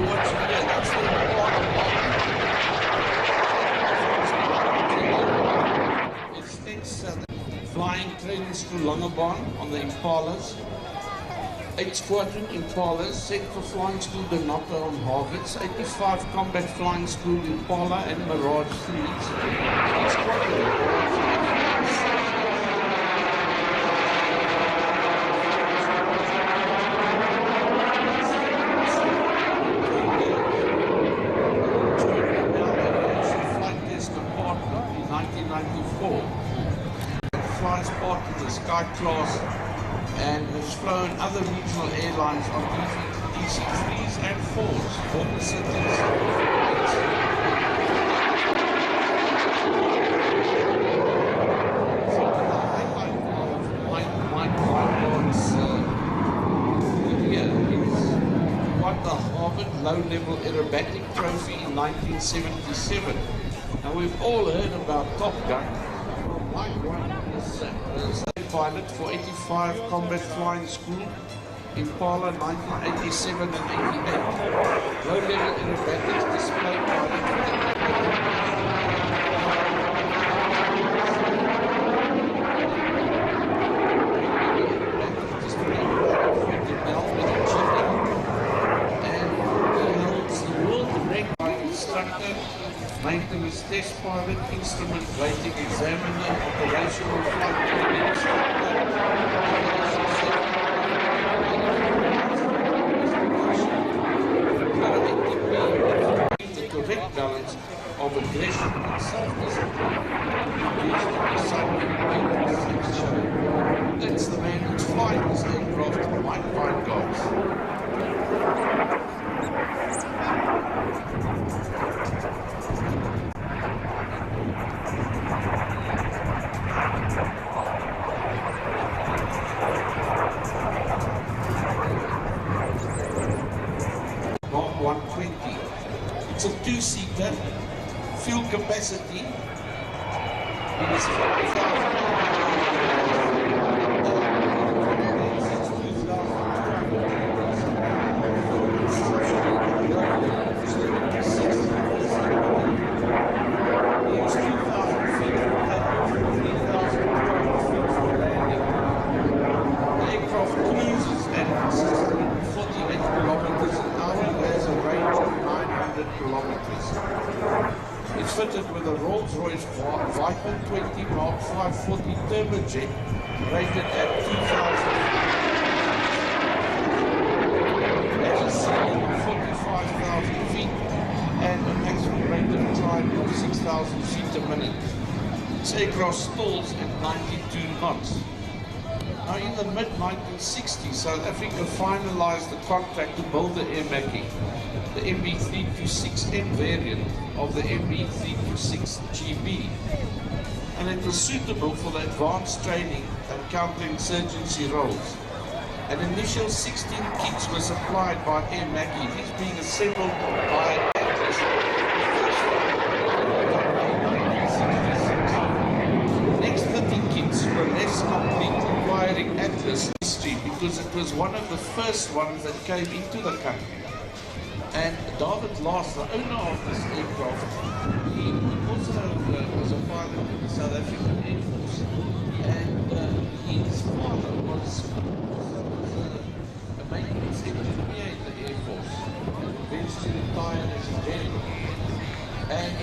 you're watching here, that's the Impala model. It extends the flying training school Langebaan on the Impalas. 8 Squadron Impalas, set for flying school Donata on Harvards, 85 Combat Flying School Impala and Mirage 3s. 8 Squadron flies part of the Sky class and has flown other regional airlines on DC-3s and 4s for the cities. So the highlight of my pilot's career is won the Harvard Low-Level Aerobatic Trophy in 1977. Now we've all heard about Top Gun. Mike won as a pilot for 85 Combat Flying School, Impala 1987 and 88. Low-level aerobatics display pilot. Maintenance test pilot, instrument rating examiner, operational flight training instructor, the correct balance of aggression and self-discipline. That's the man who's flying this aircraft, Mike Guys. It's a two-seater, fuel capacity. It is 5,000. The aircraft cruises at 648 kilometers an hour and has a range of 900 kilometers. It's fitted with a Rolls-Royce Viper 20 Mark 540 turbojet rated at 2,000 at a ceiling of 45,000 feet and a maximum rate of climb of 6,000 feet a minute. This aircraft stalls at 92 knots. Now in the mid-1960s, South Africa finalized the contract to build the Air Mackie, the MB326M variant of the MB326GB, and it was suitable for the advanced training and counterinsurgency roles. An initial 16 kits were supplied by Air Mackie, these being assembled by Atlas. The next 30 kits were less complete, requiring Atlas history because it was one of the first ones that came into the country. And David Last, the owner of this aircraft, he also was a pilot in the South African Air Force, and his father was a maintenance engineer in the Air Force, eventually retired as a general. And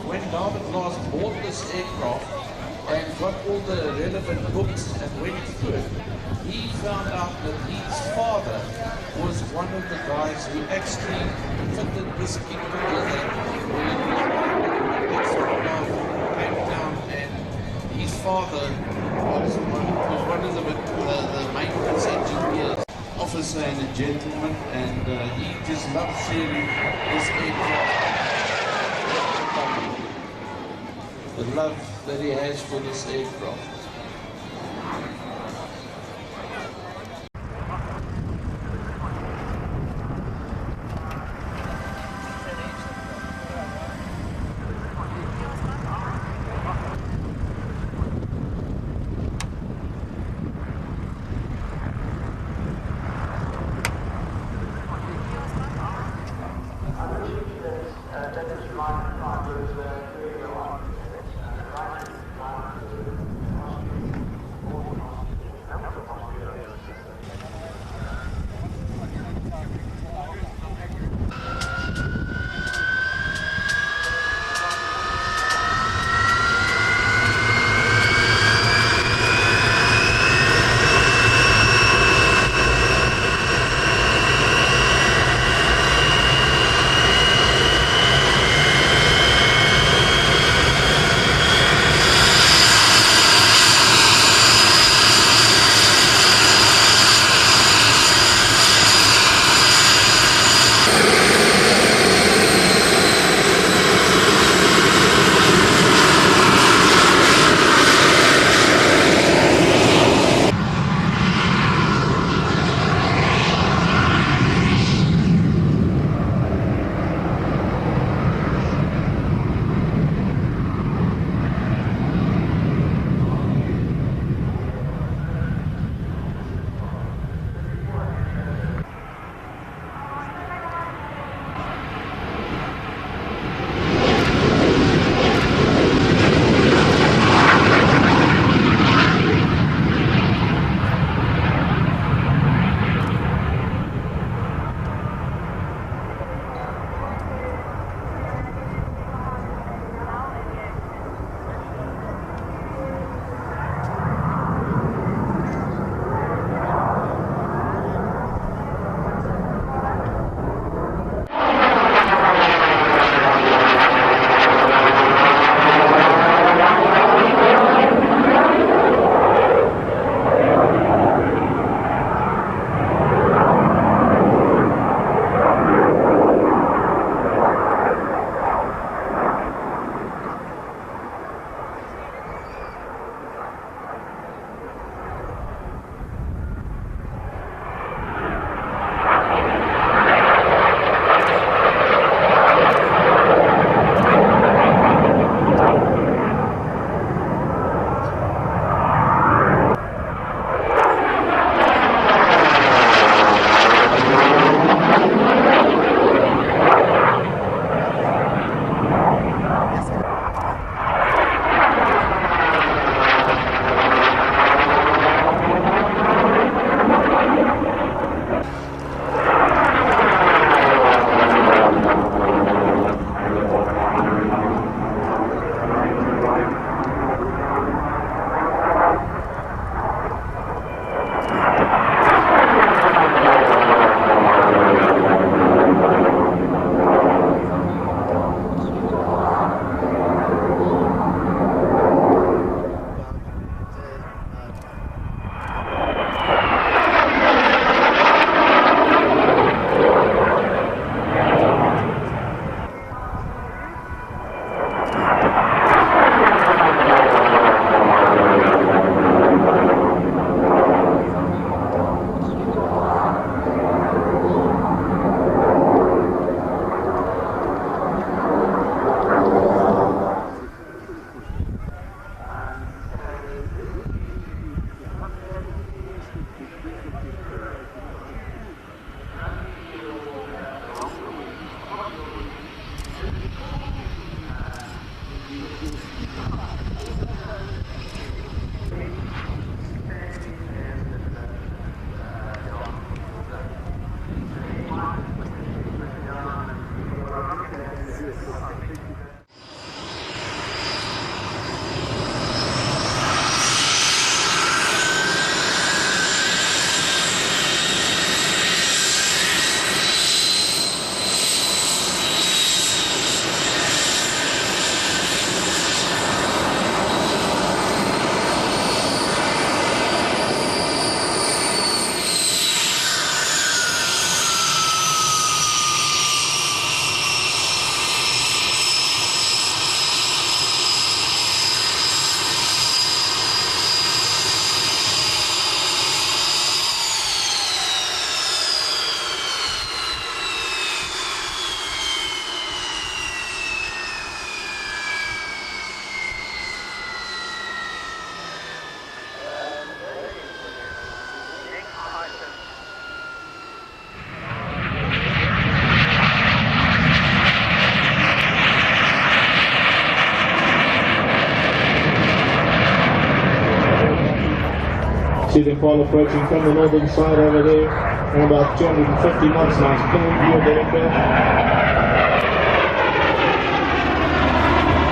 when David Last bought this aircraft and got all the relevant books and went through it, he found out that his father was one of the guys who actually fitted this kit together when the came down, and his father was one of the maintenance engineers, officer and a gentleman, and he just loved sharing this aircraft. The love that he has for this aircraft. See the Impala approaching from the northern side over there, and about 250 knots now. It's clear view of the aircraft.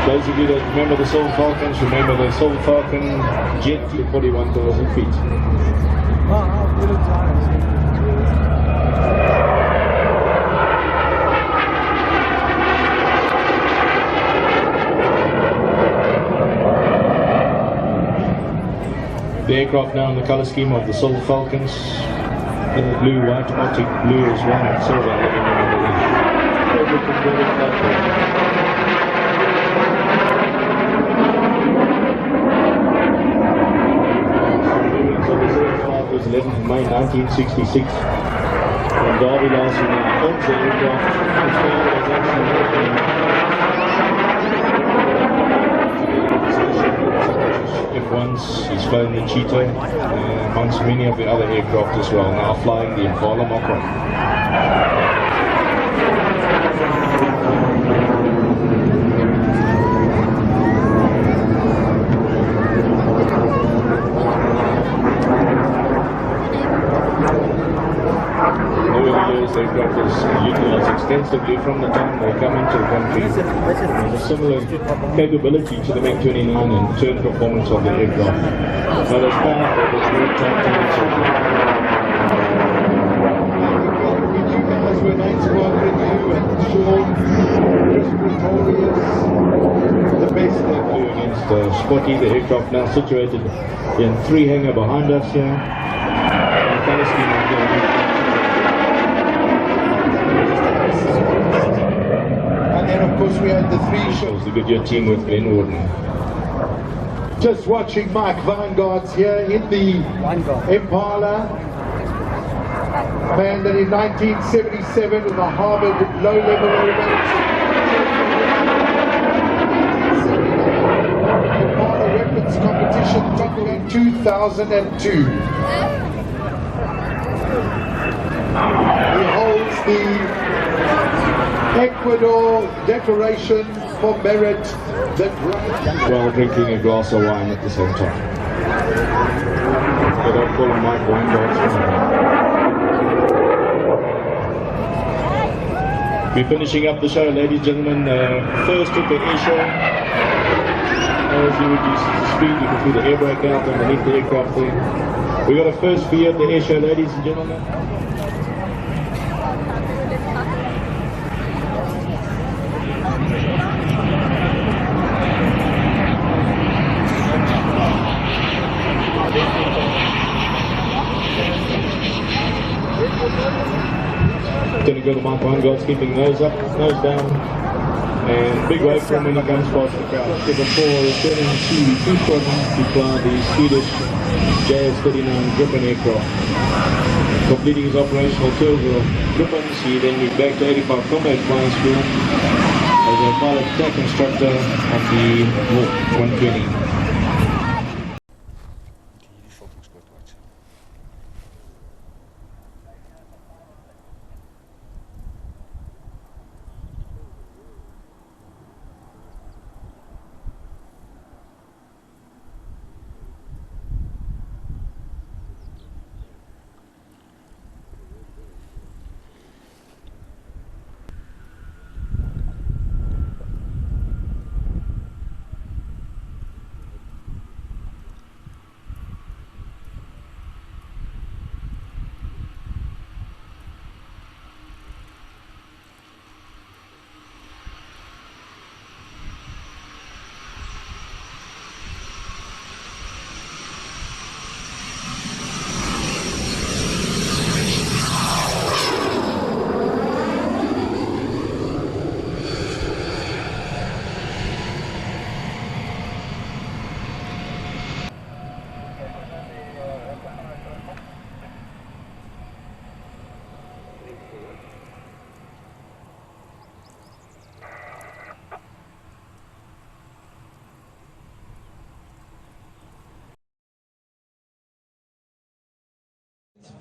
Those of you that remember the Silver Falcons, remember the Silver Falcon jet to 41,000 feet. The aircraft now in the colour scheme of the Silver Falcons, in the blue, white, Arctic blue as well, and silver living in the was 11th of May 1966. And Derby last year owns the aircraft. F1s, he's flown the Cheetah, amongst many of the other aircraft as well, now flying the Impala Mach 1. These aircraft is utilised extensively from the time they come into the country. There's a similar capability to the MiG-29 and turn performance of the aircraft. Not as powerful, but more tactical. You guys were nice working you and Sean, Chris Pretorius, the best they flew against Spotty, the aircraft now situated in 3 hangar behind us here. And then of course we had the 3 shows. The Goodyear team with Glenn Warden. Just watching Mike Vanguards here in the Impala. Commanded in 1977 with a Harvard low-level aerobatic. Impala weapons competition took in 2002. He holds the Ecuador Decoration for Merit while drinking a glass of wine at the same time. But I'll call him Mike Vanguards. We're finishing up the show, ladies and gentlemen. First with the air show. As you reduce the speed, you can see the air brake out underneath the aircraft there. We got a first view of the air show, ladies and gentlemen. Going to go to Mike Vanguard's keeping nose up, nose down, and big wave from when he comes past the crowd. Skipper 4 returning to the squadron to fly the Swedish JS-39 Gripen aircraft. Completing his operational tours of Gripens, he then moved back to 85 Combat Flying School as a pilot tech instructor on the Moet 120.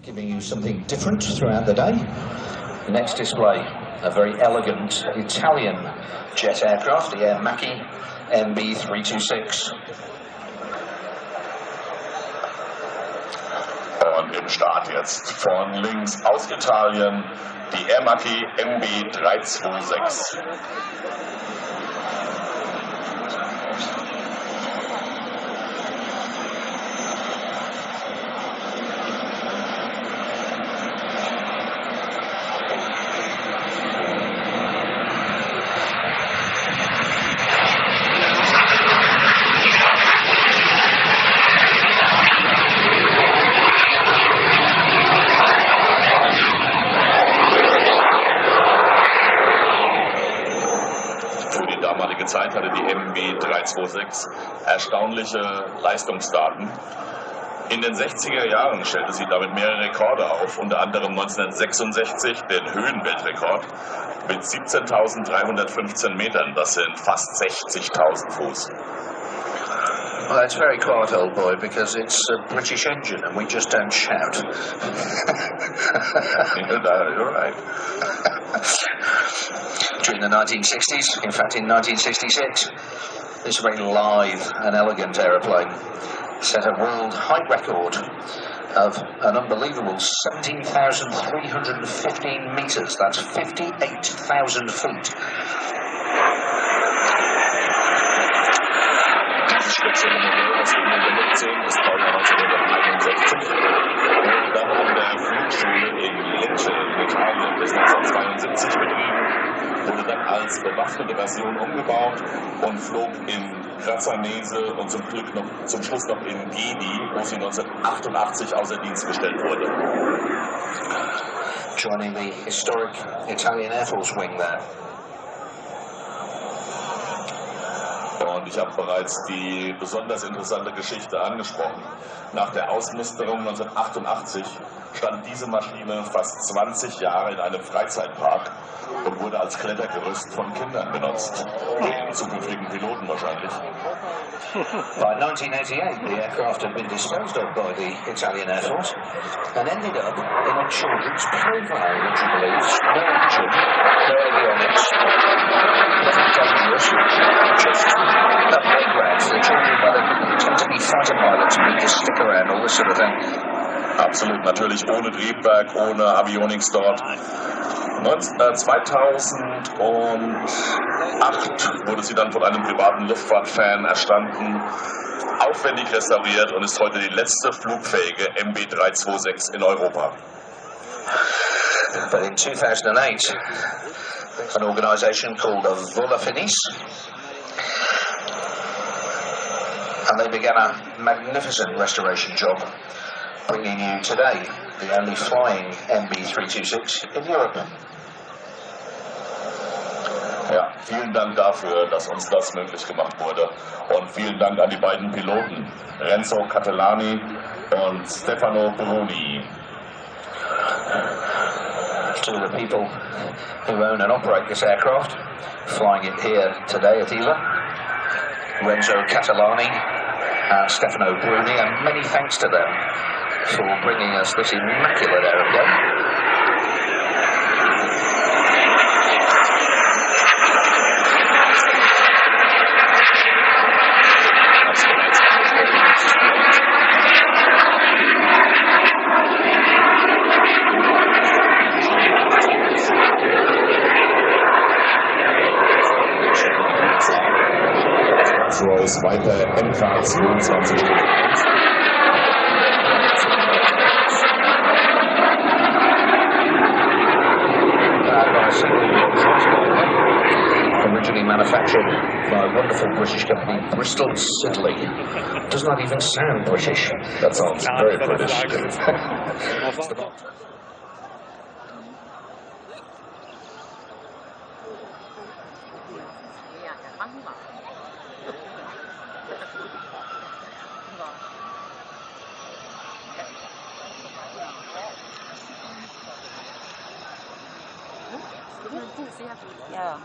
Giving you something different throughout the day. The next display, a very elegant Italian jet aircraft, the Air Macchi MB326. im Start jetzt. Von links aus Italien die Macchi MB 326. Zeit hatte die MB 326 erstaunliche Leistungsdaten. In den 60er Jahren stellte sie damit mehrere Rekorde auf, unter anderem 1966 den Höhenweltrekord mit 17.315 Metern, das sind fast 60.000 Fuß. Well, that's very quiet, old boy, because it's a British engine and we just don't shout. You're right. During the 1960s, in fact in 1966, this very lithe and elegant aeroplane set a world height record of an unbelievable 17,315 metres. That's 58,000 feet. Spitze im Modell, das wir hier benutzt sehen, ist Baujahr 1961 und dann an der Flugschule in Lecce in Italien bis 1972 betrieben, wurde dann als bewaffnete Version umgebaut und flog in Grazzanese und zum Schluss noch in Gedi, wo sie 1988 außer Dienst gestellt wurde. Joining the historic Italian Air Force wing there. Und ich habe bereits die besonders interessante Geschichte angesprochen. Nach der Ausmusterung 1988 stand diese Maschine fast 20 Jahre in einem Freizeitpark und wurde als Klettergerüst von Kindern benutzt. Zukünftigen Piloten wahrscheinlich. By 1988, the aircraft had been disposed of by the Italian Air Force and ended up in a children's playground, would you believe? No action, no avionics, nothing dangerous, just a playground for the children where they tend to be fighter pilots and we just stick around, all this sort of thing. Absolut, natürlich ohne Triebwerk, ohne Avionics dort. 2008 wurde sie dann von einem privaten Luftfahrtfan erstanden, aufwendig restauriert und ist heute die letzte flugfähige MB 326 in Europa. But in 2008, an organisation called Volop, and they began a magnificent restoration job, bringing you today the only flying MB 326 in Europe. Ja, vielen Dank dafür, dass uns das möglich gemacht wurde. Und vielen Dank an die beiden Piloten, Renzo Catellani und Stefano Bruni. To the people who own and operate this aircraft, flying it here today at Ila, Renzo Catellani and Stefano Bruni, and many thanks to them for bringing us this immaculate aeroplane. Rolls weiter MK 22. Originally manufactured by a wonderful British company, Bristol Siddeley. Does not even sound British. That sounds very British. Ja.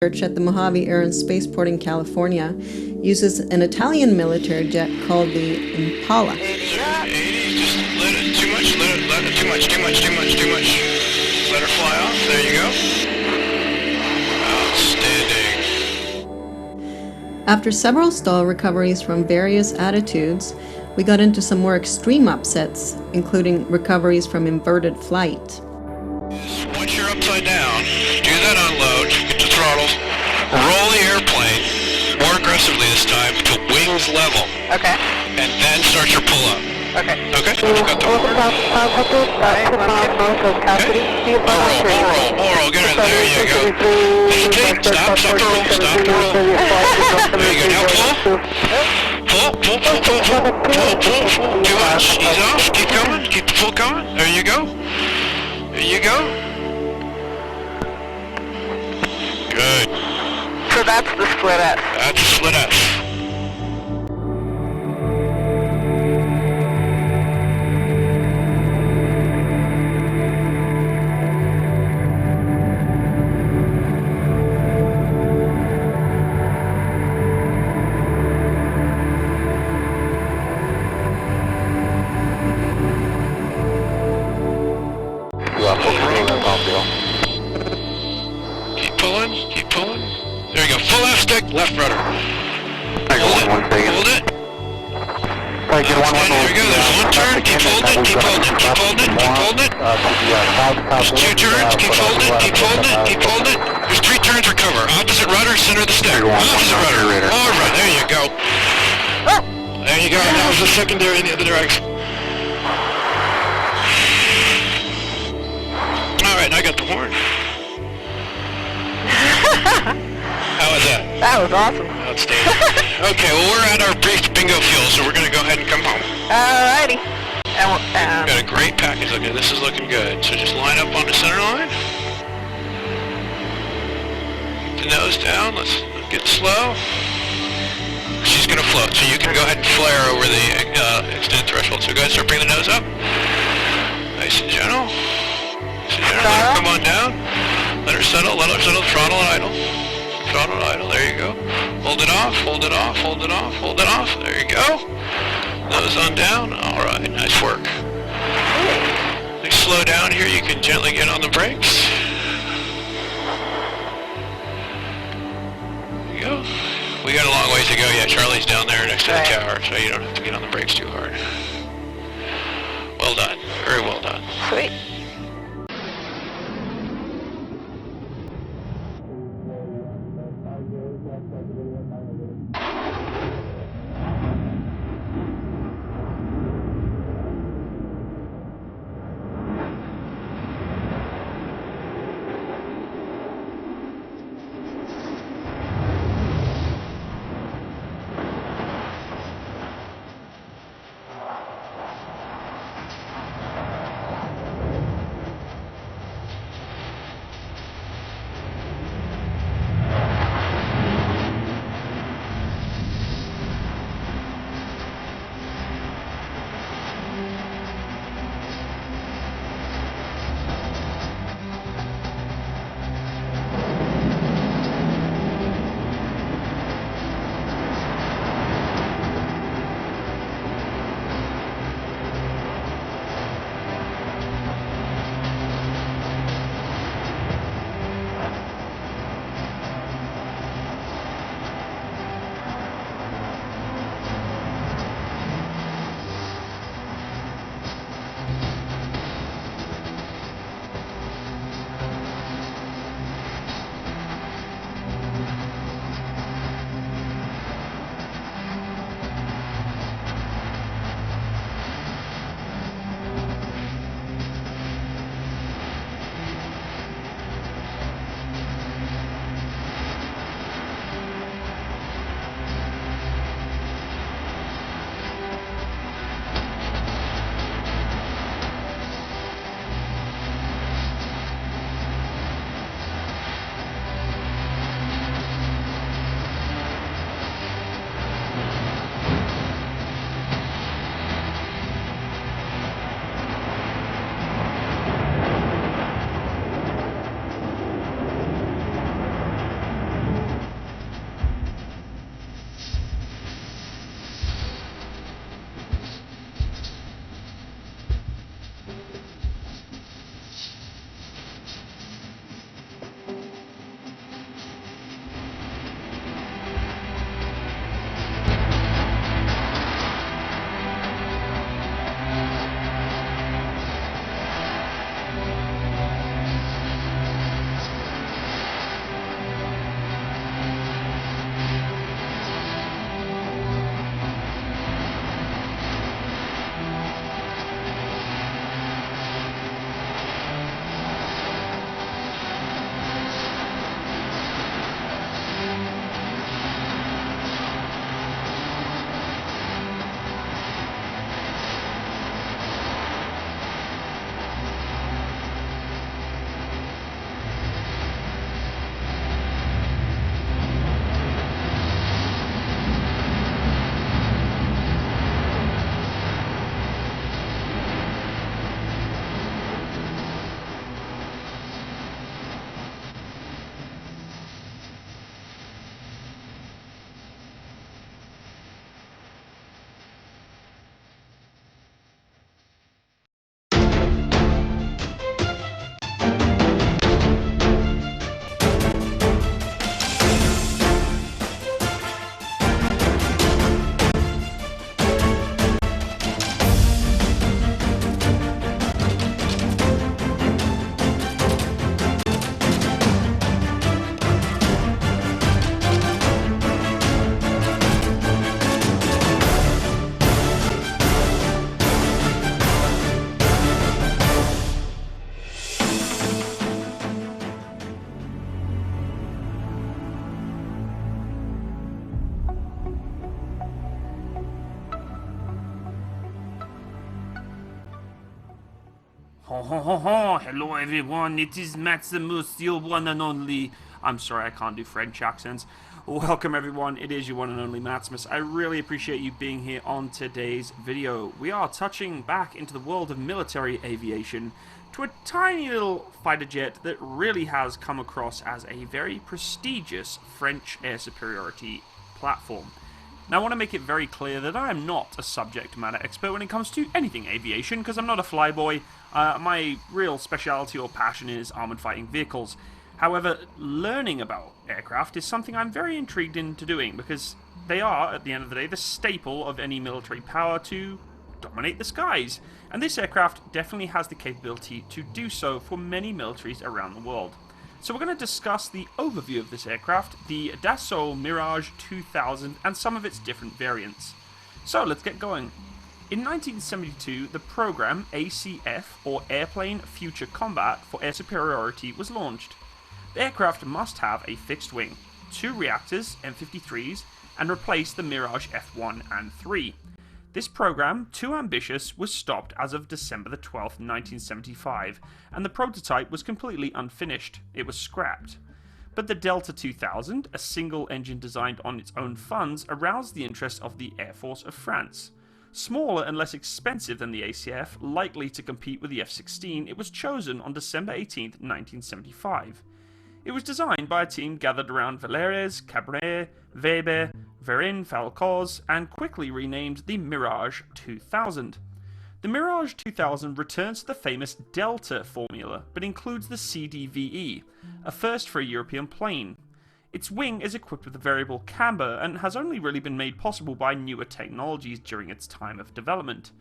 Church at the Mojave Air and Spaceport in California uses an Italian military jet called the Impala. Just let it, too much, too much. Let her fly off, there you go. Outstanding. After several stall recoveries from various attitudes, we got into some more extreme upsets, including recoveries from inverted flight. Once you're upside down, do that unload, get the throttles, roll the airplane, more aggressively this time, to wings level. Okay. And then start your pull-up. Okay. Okay? You got the order? Okay. More roll, get it, there you go. Hesitate, stop the roll, stop the roll. There you go, now pull. Pull. Too much, ease off, keep coming, keep the pull coming. There you go. Good. So that's the split S. That's split S. Keep pulling. There you go. Full F stick, left rudder. Hold it. There we go. There's one turn. Keep holding it. There's two turns. Keep holding it. There's three turns. Recover. Opposite rudder, center of the stick. Opposite rudder. All right. There you go. There you go. That was the secondary in the other direction. All right. I got the horn. How was that? That was awesome. Outstanding. Okay, well, we're at our brief bingo fuel, so we're going to go ahead and come home. Alrighty. We've got a great package. Okay, this is looking good. So just line up on the center line. Keep the nose down. Let's get slow. She's going to float, so you can go ahead and flare over the extended threshold. So go ahead and start bringing the nose up. Nice and gentle. Let her come on down. Let her settle, throttle and idle. There you go. Hold it off. There you go. Nose on down. All right, nice work. Please slow down here. You can gently get on the brakes. There you go. We got a long ways to go yet. Charlie's down there next to the tower, so you don't have to get on the brakes too hard. Well done. Very well done. Sweet. Ho ho ho ho! Hello everyone, it is Maximus, your one and only. I'm sorry, I can't do French accents. Welcome everyone, it is your one and only Maximus. I really appreciate you being here on today's video. We are touching back into the world of military aviation to a tiny little fighter jet that really has come across as a very prestigious French air superiority platform. Now, I want to make it very clear that I am not a subject matter expert when it comes to anything aviation, because I'm not a flyboy. My real speciality or passion is armoured fighting vehicles. However, learning about aircraft is something I'm very intrigued into doing, because they are, at the end of the day, the staple of any military power to dominate the skies. And this aircraft definitely has the capability to do so for many militaries around the world. So we're going to discuss the overview of this aircraft, the Dassault Mirage 2000, and some of its different variants. So let's get going. In 1972, the program ACF, or Airplane Future Combat for Air Superiority, was launched. The aircraft must have a fixed wing, 2 reactors, M53s, and replace the Mirage F1 and 3. This program, too ambitious, was stopped as of December the 12th, 1975, and the prototype was completely unfinished. It was scrapped. But the Delta 2000, a single engine designed on its own funds, aroused the interest of the Air Force of France. Smaller and less expensive than the ACF, likely to compete with the F-16, it was chosen on December 18th, 1975. It was designed by a team gathered around Vallères, Cabret, Weber, Verin, Falcoz, and quickly renamed the Mirage 2000. The Mirage 2000 returns to the famous Delta formula, but includes the CDVE, a first for a European plane. Its wing is equipped with a variable camber and has only really been made possible by newer technologies during its time of development.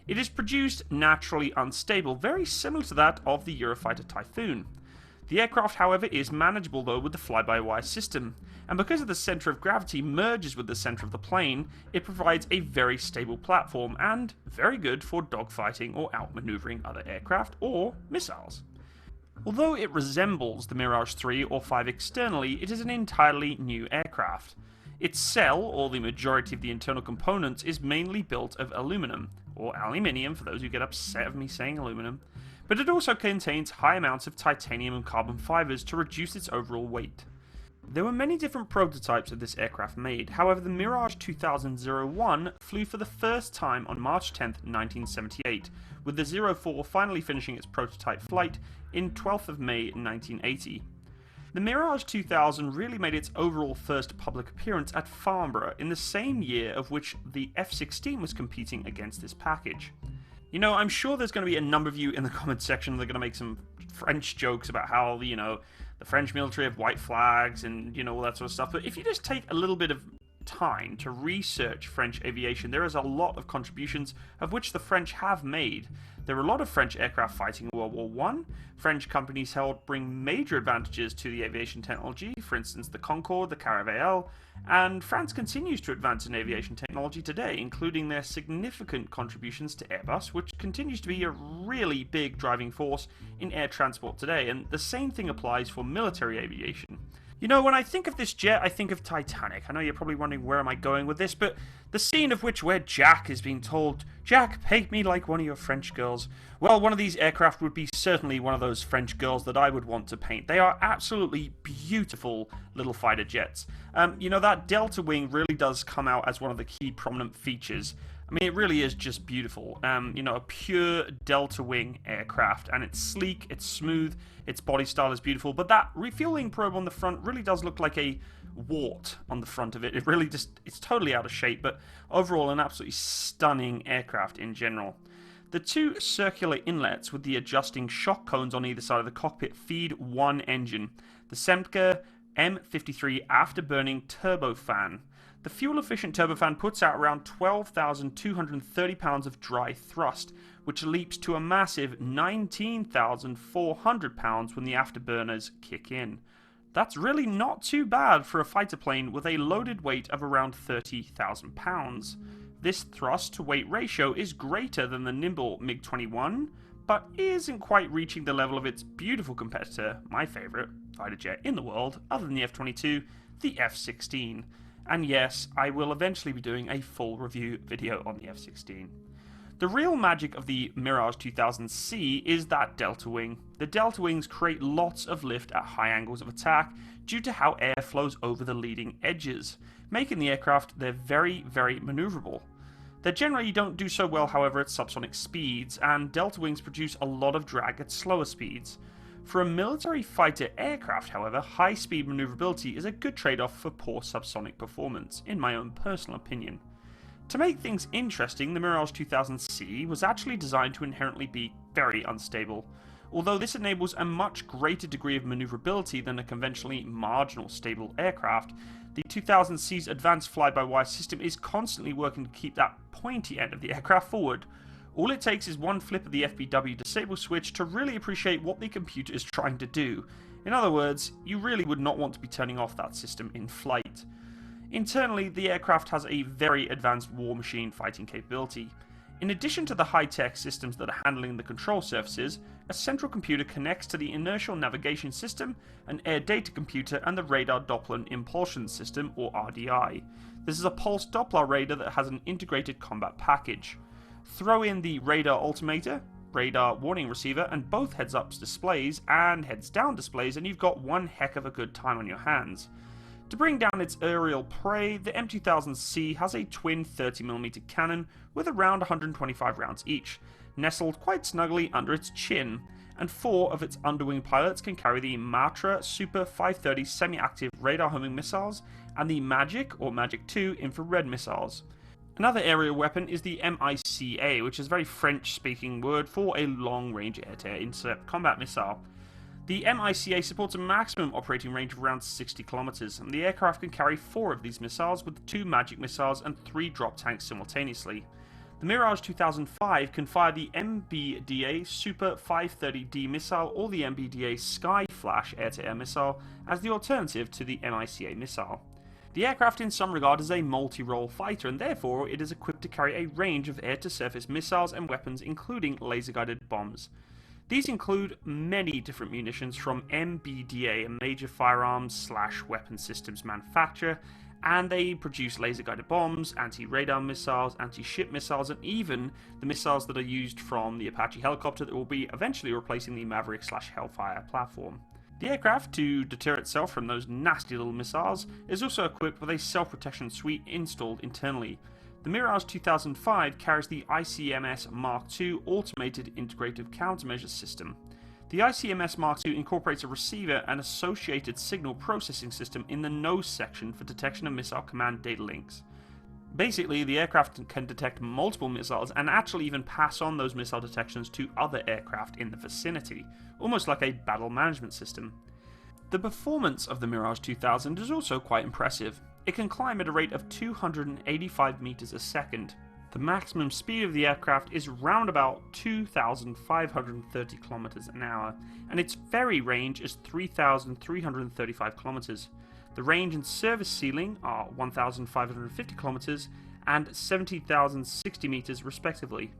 It is produced naturally unstable, very similar to that of the Eurofighter Typhoon. The aircraft, however, is manageable though with the fly-by-wire system, and because of the centre of gravity merges with the centre of the plane, it provides a very stable platform and very good for dogfighting or outmanoeuvring other aircraft or missiles. Although it resembles the Mirage 3 or 5 externally, it is an entirely new aircraft. Its cell, or the majority of the internal components, is mainly built of aluminum, or aluminium for those who get upset of me saying aluminum, but it also contains high amounts of titanium and carbon fibers to reduce its overall weight. There were many different prototypes of this aircraft made, however the Mirage 2001 flew for the first time on March 10, 1978, with the 04 finally finishing its prototype flight in 12th of May 1980. The Mirage 2000 really made its overall first public appearance at Farnborough in the same year of which the F-16 was competing against this package. You know, I'm sure there's going to be a number of you in the comment section that are going to make some French jokes about how, you know, the French military have white flags and, you know, all that sort of stuff. But if you just take a little bit of time to research French aviation, there is a lot of contributions of which the French have made. There were a lot of French aircraft fighting in World War I. French companies helped bring major advantages to the aviation technology, for instance the Concorde, the Caravelle, and France continues to advance in aviation technology today, including their significant contributions to Airbus, which continues to be a really big driving force in air transport today, and the same thing applies for military aviation. You know, when I think of this jet, I think of Titanic. I know you're probably wondering where am I going with this, but the scene of which where Jack is being told, "Jack, paint me like one of your French girls." Well, one of these aircraft would be certainly one of those French girls that I would want to paint. They are absolutely beautiful little fighter jets. You know, that delta wing really does come out as one of the key prominent features. I mean, it really is just beautiful. You know, a pure delta wing aircraft, and it's sleek, it's smooth, its body style is beautiful, but that refueling probe on the front really does look like a wart on the front of it. It really just, it's totally out of shape, but overall an absolutely stunning aircraft in general. The 2 circular inlets with the adjusting shock cones on either side of the cockpit feed one engine, the Semtke M53 afterburning turbofan. The fuel-efficient turbofan puts out around 12,230 pounds of dry thrust, which leaps to a massive 19,400 pounds when the afterburners kick in. That's really not too bad for a fighter plane with a loaded weight of around 30,000 pounds. This thrust-to-weight ratio is greater than the nimble MiG-21, but isn't quite reaching the level of its beautiful competitor, my favourite fighter jet in the world, other than the F-22, the F-16. And yes, I will eventually be doing a full review video on the F-16. The real magic of the Mirage 2000C is that delta wing. The delta wings create lots of lift at high angles of attack due to how air flows over the leading edges, making the aircraft very maneuverable. They generally don't do so well, however, at subsonic speeds, and delta wings produce a lot of drag at slower speeds. For a military fighter aircraft, however, high-speed maneuverability is a good trade-off for poor subsonic performance, in my own personal opinion. To make things interesting, the Mirage 2000C was actually designed to inherently be very unstable, although this enables a much greater degree of maneuverability than a conventionally marginal stable aircraft. The 2000C's advanced fly-by-wire system is constantly working to keep that pointy end of the aircraft forward. All it takes is one flip of the FBW disable switch to really appreciate what the computer is trying to do. In other words, you really would not want to be turning off that system in flight. Internally, the aircraft has a very advanced war machine fighting capability. In addition to the high-tech systems that are handling the control surfaces, a central computer connects to the inertial navigation system, an air data computer, and the radar Doppler impulsion system, or RDI. This is a pulse Doppler radar that has an integrated combat package. Throw in the radar altimeter, radar warning receiver, and both heads-up displays and heads-down displays, and you've got one heck of a good time on your hands. To bring down its aerial prey, the M2000C has a twin 30mm cannon with around 125 rounds each, nestled quite snugly under its chin, and 4 of its underwing pilots can carry the Matra Super 530 semi-active radar homing missiles and the Magic or Magic 2 infrared missiles. Another aerial weapon is the MICA, which is a very French-speaking word for a long-range air-to-air intercept combat missile. The MICA supports a maximum operating range of around 60 kilometers, and the aircraft can carry 4 of these missiles with 2 Magic missiles and 3 drop tanks simultaneously. The Mirage 2005 can fire the MBDA Super 530D missile or the MBDA Sky Flash air-to-air missile as the alternative to the MICA missile. The aircraft in some regard is a multi-role fighter, and therefore it is equipped to carry a range of air-to-surface missiles and weapons, including laser-guided bombs. These include many different munitions from MBDA, a major firearms/weapon systems manufacturer, and they produce laser-guided bombs, anti-radar missiles, anti-ship missiles, and even the missiles that are used from the Apache helicopter that will be eventually replacing the Maverick/Hellfire platform. The aircraft, to deter itself from those nasty little missiles, is also equipped with a self-protection suite installed internally. The Mirage 2005 carries the ICMS Mark II Automated Integrative Countermeasures System. The ICMS Mark II incorporates a receiver and associated signal processing system in the nose section for detection of missile command data links. Basically, the aircraft can detect multiple missiles and actually even pass on those missile detections to other aircraft in the vicinity, almost like a battle management system. The performance of the Mirage 2000 is also quite impressive. It can climb at a rate of 285 meters a second. The maximum speed of the aircraft is round about 2,530 kilometers an hour, and its ferry range is 3,335 kilometers. The range and service ceiling are 1,550 kilometers and 70,060 meters respectively.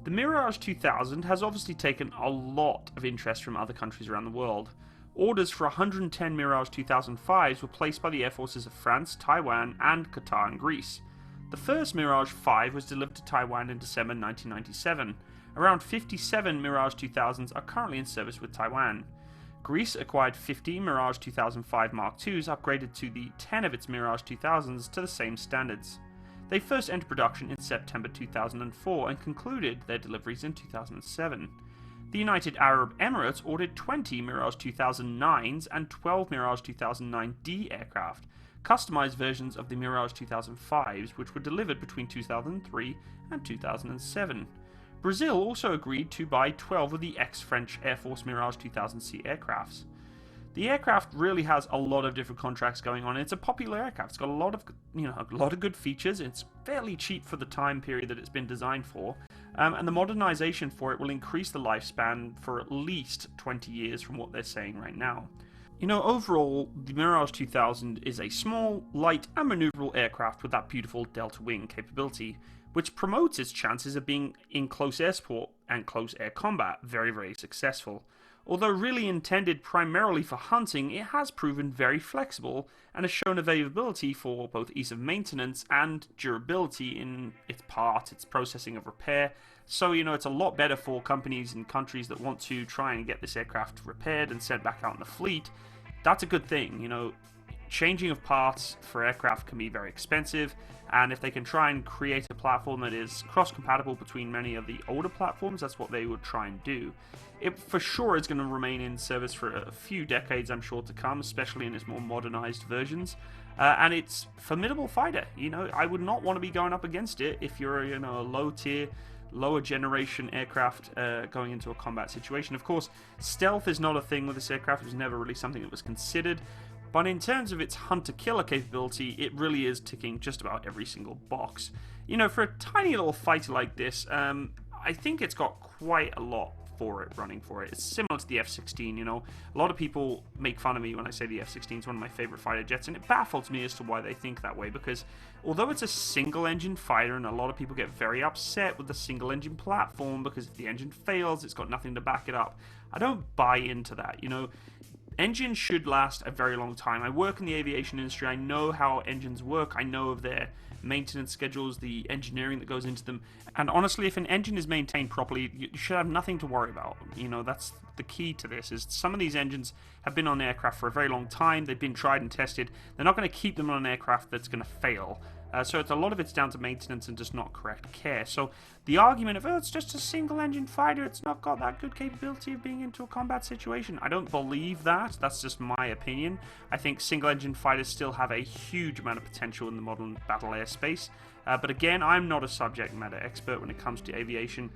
The Mirage 2000 has obviously taken a lot of interest from other countries around the world. Orders for 110 Mirage 2005s were placed by the air forces of France, Taiwan, and Qatar and Greece. The first Mirage 5 was delivered to Taiwan in December 1997. Around 57 Mirage 2000s are currently in service with Taiwan. Greece acquired 50 Mirage 2005 Mark IIs upgraded to the 10 of its Mirage 2000s to the same standards. They first entered production in September 2004 and concluded their deliveries in 2007. The United Arab Emirates ordered 20 Mirage 2009s and 12 Mirage 2009D aircraft, customized versions of the Mirage 2005s, which were delivered between 2003 and 2007. Brazil also agreed to buy 12 of the ex-French Air Force Mirage 2000C aircrafts. The aircraft really has a lot of different contracts going on. It's a popular aircraft. It's got a lot of good features. It's fairly cheap for the time period that it's been designed for. And the modernization for it will increase the lifespan for at least 20 years from what they're saying right now. Overall, the Mirage 2000 is a small, light, and maneuverable aircraft with that beautiful delta wing capability, which promotes its chances of being in close air support and close air combat very, very successful. Although really intended primarily for hunting, it has proven very flexible and has shown availability for both ease of maintenance and durability in its parts, its processing of repair. So, it's a lot better for companies and countries that want to try and get this aircraft repaired and sent back out in the fleet. That's a good thing, Changing of parts for aircraft can be very expensive, and if they can try and create a platform that is cross-compatible between many of the older platforms, that's what they would try and do. It for sure is going to remain in service for a few decades, I'm sure, to come, especially in its more modernized versions. And it's a formidable fighter. I would not want to be going up against it if you're, a low-tier, lower generation aircraft going into a combat situation. Of course, stealth is not a thing with this aircraft. It was never really something that was considered. But in terms of its hunter-killer capability, it really is ticking just about every single box. For a tiny little fighter like this, I think it's got quite a lot running for it. It's similar to the F-16, A lot of people make fun of me when I say the F-16 is one of my favorite fighter jets, and it baffles me as to why they think that way, because although it's a single-engine fighter, and a lot of people get very upset with the single-engine platform, because if the engine fails, it's got nothing to back it up, I don't buy into that, Engines should last a very long time. I work in the aviation industry. I know how engines work. I know of their maintenance schedules, the engineering that goes into them. And honestly, if an engine is maintained properly, you should have nothing to worry about. That's the key to this, is some of these engines have been on aircraft for a very long time. They've been tried and tested. They're not going to keep them on an aircraft that's going to fail. So a lot of it's down to maintenance and just not correct care. So the argument of, it's just a single-engine fighter, it's not got that good capability of being into a combat situation, I don't believe that. That's just my opinion. I think single-engine fighters still have a huge amount of potential in the modern battle airspace. But again, I'm not a subject matter expert when it comes to aviation.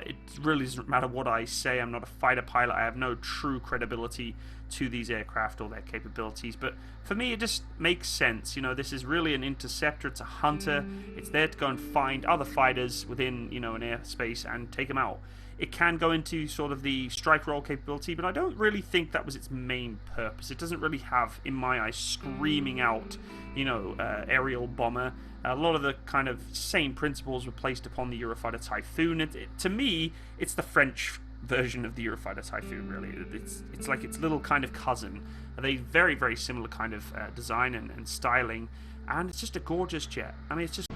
It really doesn't matter what I say. I'm not a fighter pilot. I have no true credibility to these aircraft or their capabilities. But for me, it just makes sense. This is really an interceptor. It's a hunter. It's there to go and find other fighters within, an airspace and take them out. It can go into sort of the strike roll capability, but I don't really think that was its main purpose. It doesn't really have, in my eyes, screaming out, aerial bomber. A lot of the kind of same principles were placed upon the Eurofighter Typhoon. To me, it's the French version of the Eurofighter Typhoon, really. It's like its little kind of cousin. They very, very similar kind of design and styling, and it's just a gorgeous jet. It's just...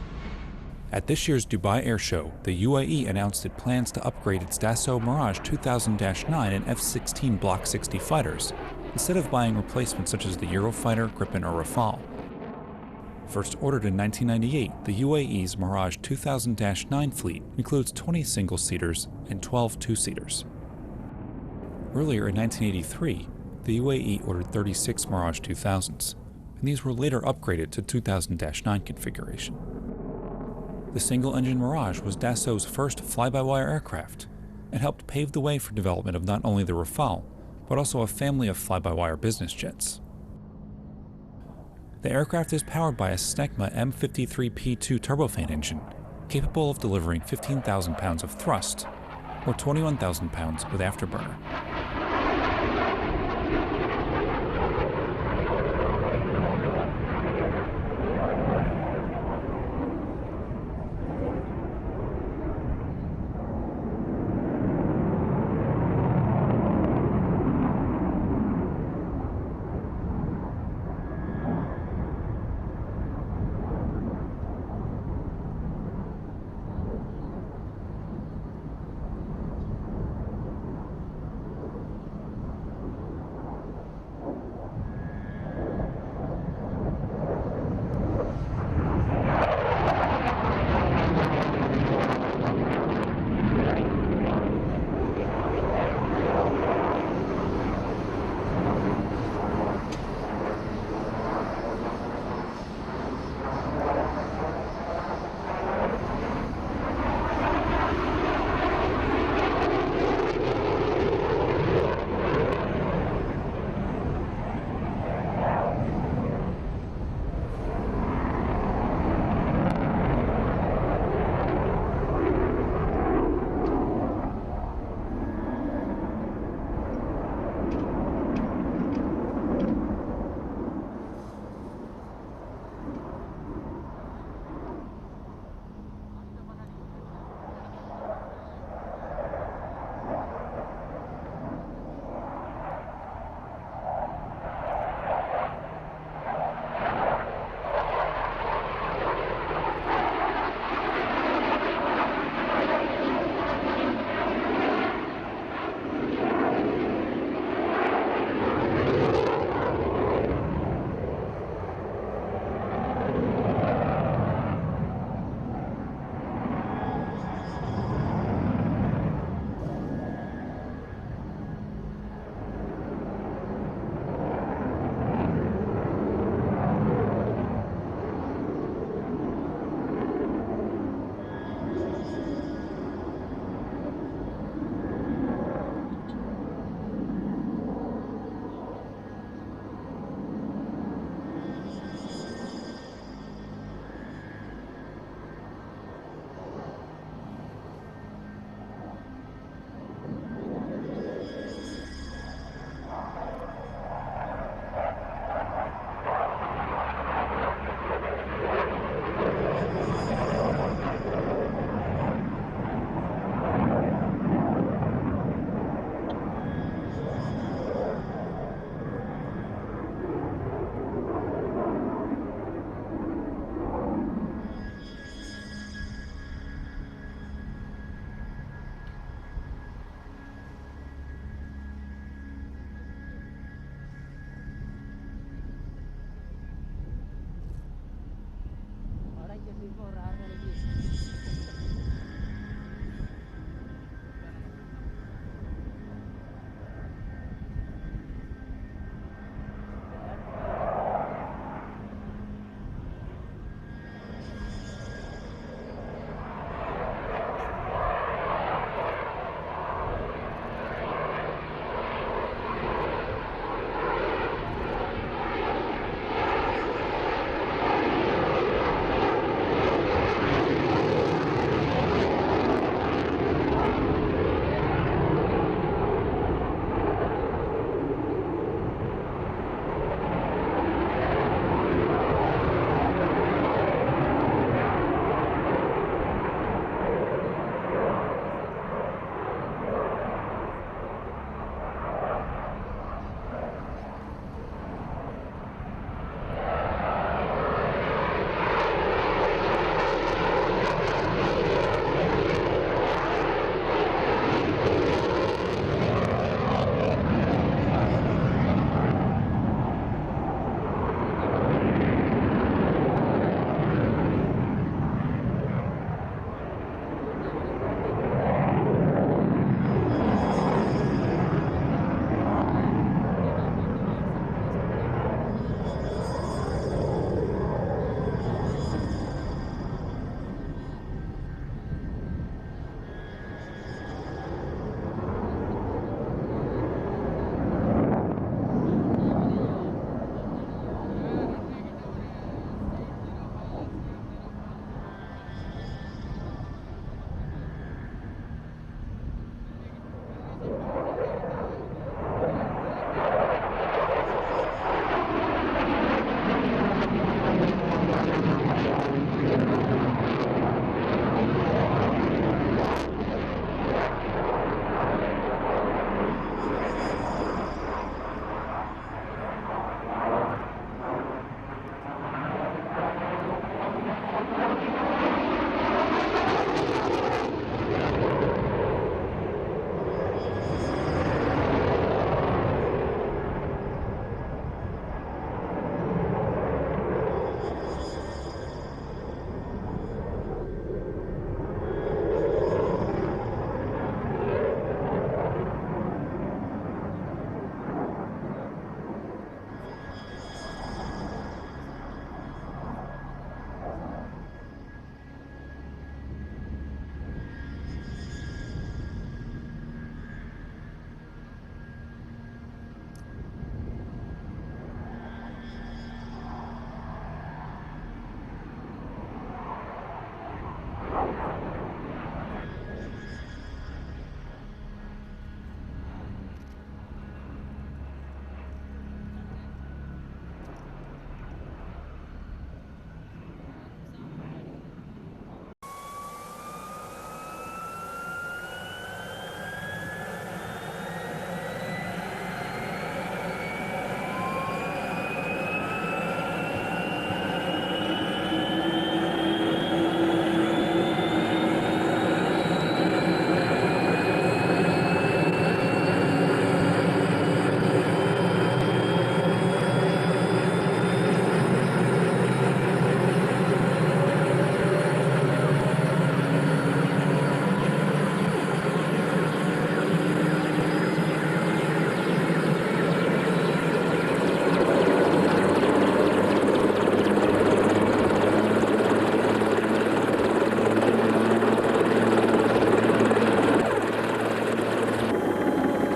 At this year's Dubai Air Show, the UAE announced it plans to upgrade its Dassault Mirage 2000-9 and F-16 Block 60 fighters, instead of buying replacements such as the Eurofighter, Gripen, or Rafale. First ordered in 1998, the UAE's Mirage 2000-9 fleet includes 20 single-seaters and 12 two-seaters. Earlier in 1983, the UAE ordered 36 Mirage 2000s, and these were later upgraded to 2000-9 configuration. The single-engine Mirage was Dassault's first fly-by-wire aircraft, and helped pave the way for development of not only the Rafale, but also a family of fly-by-wire business jets. The aircraft is powered by a Snecma M53P2 turbofan engine, capable of delivering 15,000 pounds of thrust, or 21,000 pounds with afterburner.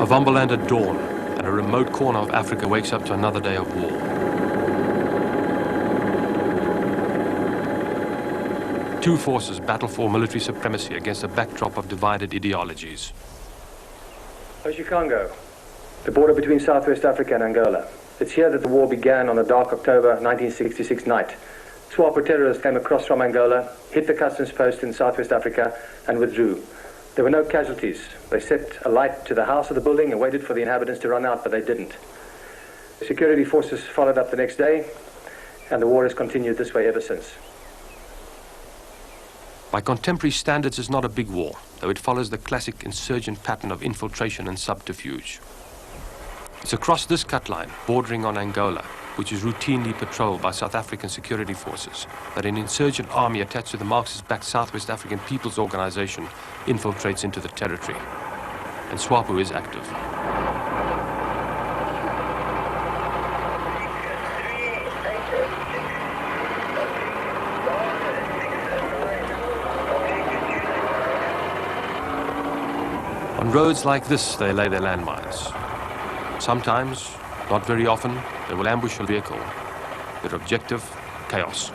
Vambaland at dawn, and a remote corner of Africa wakes up to another day of war. Two forces battle for military supremacy against a backdrop of divided ideologies. Oshikango, the border between Southwest Africa and Angola. It's here that the war began on a dark October 1966 night. SWAPO terrorists came across from Angola, hit the customs post in Southwest Africa, and withdrew. There were no casualties. They set a light to the house of the building and waited for the inhabitants to run out, but they didn't. Security forces followed up the next day, and the war has continued this way ever since. By contemporary standards, it's not a big war, though it follows the classic insurgent pattern of infiltration and subterfuge. It's across this cut line, bordering on Angola, which is routinely patrolled by South African security forces, that an insurgent army attached to the Marxist-backed Southwest African People's Organization infiltrates into the territory. And SWAPO is active. On roads like this, they lay their landmines. Sometimes, not very often, they will ambush a vehicle. Their objective, chaos.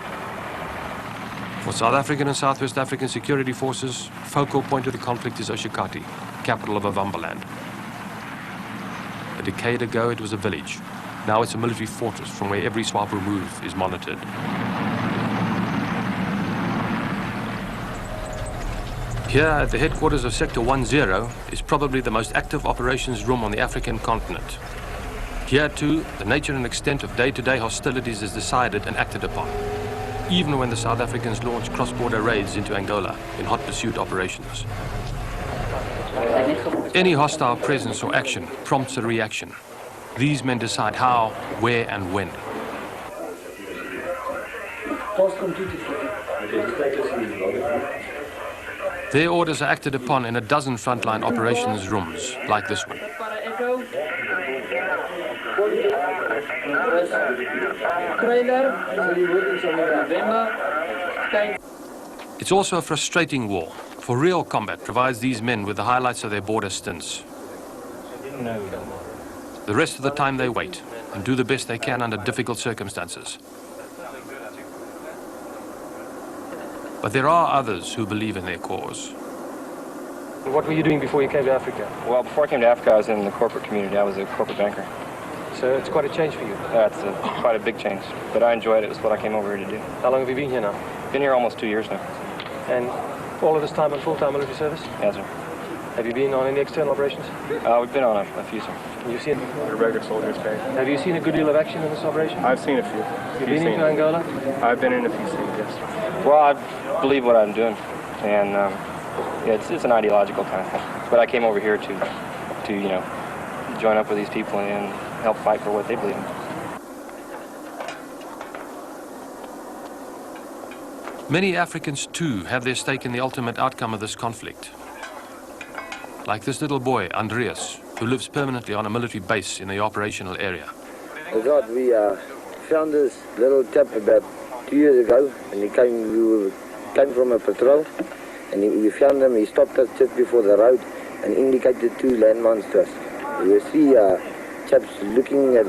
For South African and Southwest African security forces, focal point of the conflict is Oshikati, capital of Vambaland. A decade ago, it was a village. Now it's a military fortress from where every SWAPO move is monitored. Here at the headquarters of Sector 10 is probably the most active operations room on the African continent. Here too, the nature and extent of day-to-day hostilities is decided and acted upon, even when the South Africans launch cross-border raids into Angola in hot pursuit operations. Any hostile presence or action prompts a reaction. These men decide how, where and when. Their orders are acted upon in a dozen frontline operations rooms, like this one. It's also a frustrating war, for real combat provides these men with the highlights of their border stints. The rest of the time they wait and do the best they can under difficult circumstances. But there are others who believe in their cause. What were you doing before you came to Africa? Well, before I came to Africa, I was in the corporate community. I was a corporate banker. So it's quite a change for you. Yeah, it's quite a big change. But I enjoyed it. It's what I came over here to do. How long have you been here now? Been here almost 2 years now. And all of this time on full-time military service? Yes, sir. Have you been on any external operations? We've been on a few, sir. You've seen the regular soldiers pay. Have you seen a good deal of action in this operation? I've seen a few. You've been into Angola? I've been in a few cities, yes. Well, I believe what I'm doing, and yeah, it's an ideological kind of thing. But I came over here to you know, join up with these people and help fight for what they believe in. Many Africans too have their stake in the ultimate outcome of this conflict. Like this little boy, Andreas, who lives permanently on a military base in the operational area. God, we found this little chap about 2 years ago, and we came from a patrol, and we found him. He stopped us just before the road and indicated 2 landmines to us. There were 3 chaps looking at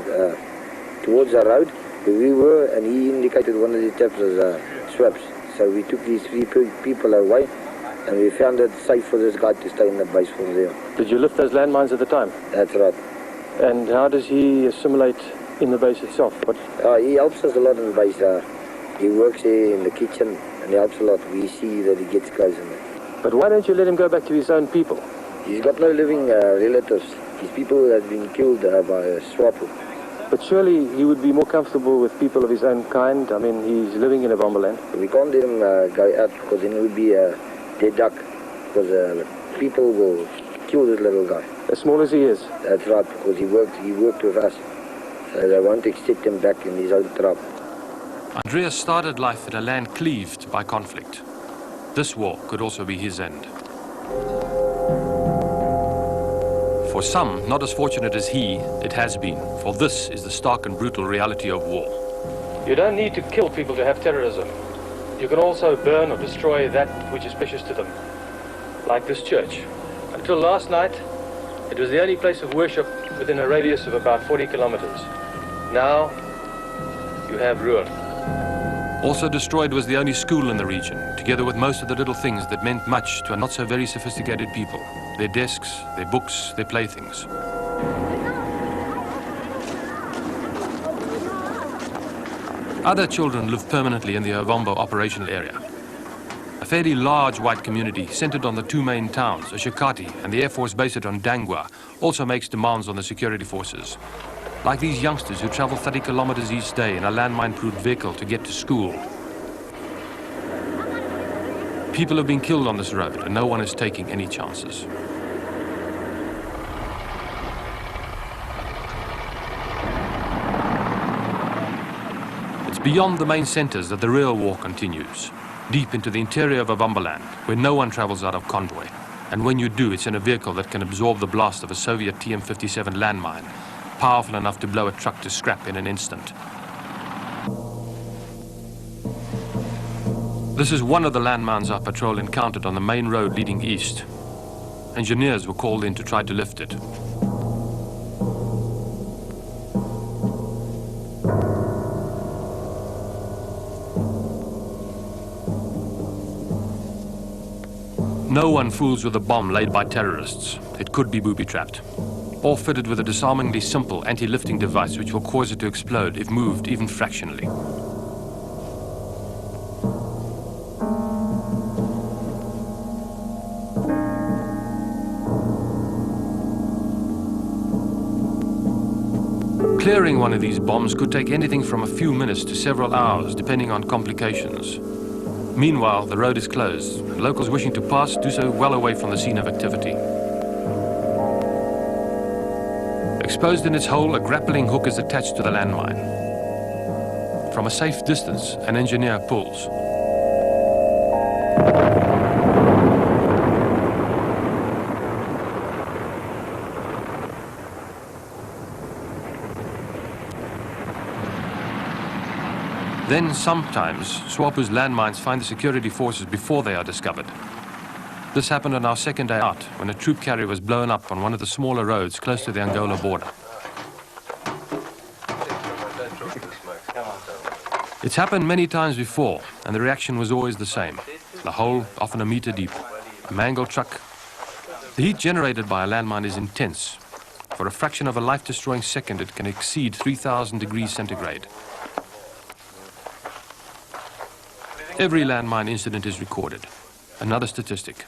towards the road where we were, and he indicated one of the chaps as swaps. So we took these 3 people away, and we found it safe for this guy to stay in the base from there. Did you lift those landmines at the time? That's right. And how does he assimilate in the base itself? He helps us a lot in the base. He works here in the kitchen, and he helps a lot. We see that he gets close in there. But why don't you let him go back to his own people? He's got no living relatives. His people have been killed by SWAPO. But surely he would be more comfortable with people of his own kind. I mean, he's living in a Vambaland. We can't let him go out, because then it would be a dead duck, because people will kill this little guy. As small as he is? That's right, because he worked with us. So they won't accept him back in his own tribe. Andreas started life in a land cleaved by conflict. This war could also be his end. For some, not as fortunate as he, it has been, for this is the stark and brutal reality of war. You don't need to kill people to have terrorism. You can also burn or destroy that which is precious to them, like this church. Until last night, It was the only place of worship within a radius of about 40 kilometers. Now, you have ruin. Also destroyed was the only school in the region, together with most of the little things that meant much to a not so very sophisticated people. Their desks, their books, their playthings. Other children live permanently in the Ovambo operational area. A fairly large white community centered on the two main towns, Oshakati and the Air Force base at Ondangwa, also makes demands on the security forces. Like these youngsters who travel 30 kilometers each day in a landmine-proof vehicle to get to school. People have been killed on this road and no one is taking any chances. It's beyond the main centers that the real war continues. Deep into the interior of Ovamboland, where no one travels out of convoy. And when you do, it's in a vehicle that can absorb the blast of a Soviet TM-57 landmine, powerful enough to blow a truck to scrap in an instant. This is one of the landmines our patrol encountered on the main road leading east. Engineers were called in to try to lift it. No one fools with a bomb laid by terrorists. It could be booby-trapped. Or fitted with a disarmingly simple anti-lifting device which will cause it to explode if moved even fractionally. Clearing one of these bombs could take anything from a few minutes to several hours, depending on complications. Meanwhile, the road is closed, and locals wishing to pass do so well away from the scene of activity. Exposed in its hole, a grappling hook is attached to the landmine. From a safe distance, an engineer pulls. Then, sometimes, SWAPO's landmines find the security forces before they are discovered. This happened on our second day out, when a troop carrier was blown up on one of the smaller roads close to the Angola border. It's happened many times before, and the reaction was always the same. The hole, often a meter deep, a mangled truck. The heat generated by a landmine is intense. For a fraction of a life-destroying second, it can exceed 3,000 degrees centigrade. Every landmine incident is recorded. Another statistic.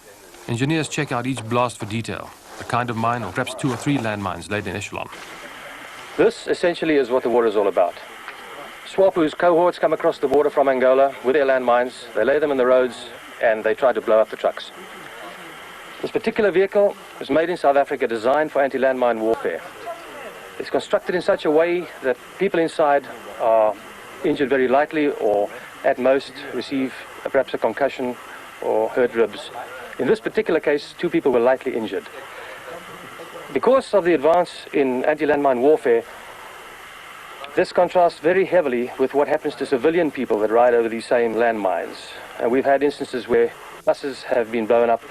Engineers check out each blast for detail, the kind of mine or perhaps 2 or 3 landmines laid in echelon. This essentially is what the war is all about. SWAPO's cohorts come across the border from Angola with their landmines, they lay them in the roads and they try to blow up the trucks. This particular vehicle was made in South Africa, designed for anti-landmine warfare. It's constructed in such a way that people inside are injured very lightly or at most receive perhaps a concussion or hurt ribs. In this particular case, 2 people were lightly injured. Because of the advance in anti-landmine warfare, this contrasts very heavily with what happens to civilian people that ride over these same landmines. And we've had instances where buses have been blown up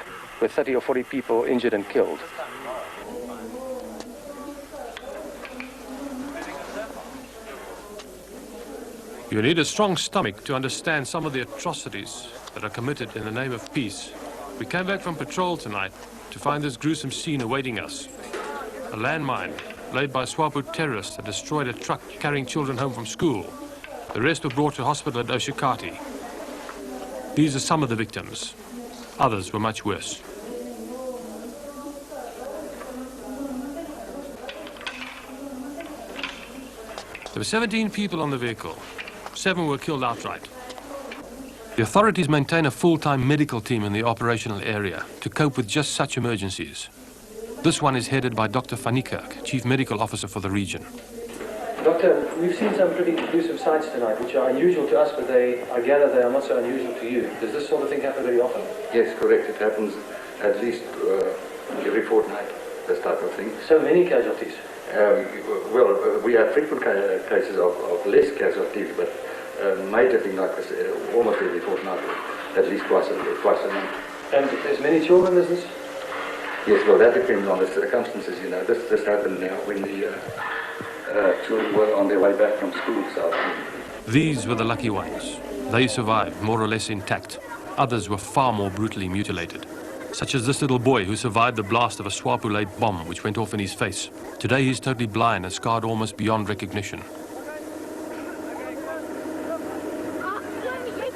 with 30 or 40 people injured and killed. You need a strong stomach to understand some of the atrocities that are committed in the name of peace. We came back from patrol tonight to find this gruesome scene awaiting us. A landmine laid by SWAPO terrorists that destroyed a truck carrying children home from school. The rest were brought to hospital at Oshakati. These are some of the victims. Others were much worse. There were 17 people on the vehicle. 7 were killed outright. The authorities maintain a full-time medical team in the operational area to cope with just such emergencies. This one is headed by Dr. Van Niekerk, Chief Medical Officer for the region. Doctor, we've seen some pretty gruesome sights tonight, which are unusual to us, but I gather they are not so unusual to you. Does this sort of thing happen very often? Yes, correct. It happens at least every fortnight, this type of thing. So many casualties? Well, we have frequent cases of less casualties, but majorly like this, almost every fortnight, at least twice a month. And as many children as this? Yes, well, that depends on the circumstances, you know. This happened now when the children were on their way back from school, so... These were the lucky ones. They survived, more or less intact. Others were far more brutally mutilated, such as this little boy who survived the blast of a Swapo-laid bomb which went off in his face. Today he's totally blind and scarred almost beyond recognition.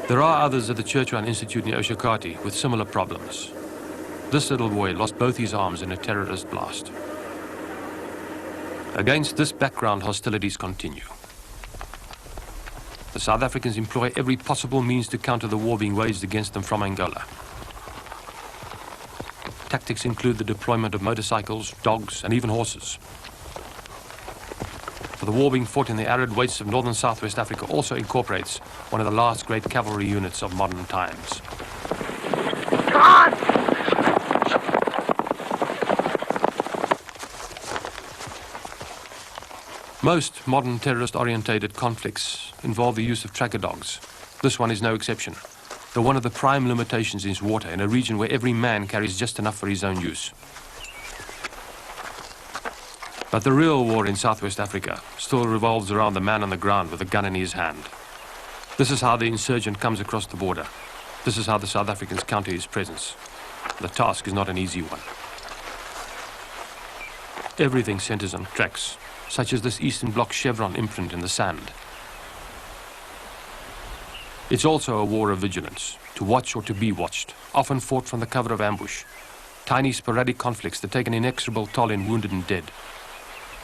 There are others at the Churchwan Institute near Oshakati with similar problems. This little boy lost both his arms in a terrorist blast. Against this background, hostilities continue. The South Africans employ every possible means to counter the war being waged against them from Angola. Tactics include the deployment of motorcycles, dogs, and even horses. For the war being fought in the arid wastes of northern Southwest Africa also incorporates one of the last great cavalry units of modern times. Most modern terrorist-orientated conflicts involve the use of tracker dogs. This one is no exception, though one of the prime limitations is water in a region where every man carries just enough for his own use. But the real war in Southwest Africa still revolves around the man on the ground with a gun in his hand. This is how the insurgent comes across the border. This is how the South Africans counter his presence. The task is not an easy one. Everything centers on tracks, such as this Eastern Bloc chevron imprint in the sand. It's also a war of vigilance, to watch or to be watched, often fought from the cover of ambush. Tiny sporadic conflicts that take an inexorable toll in wounded and dead.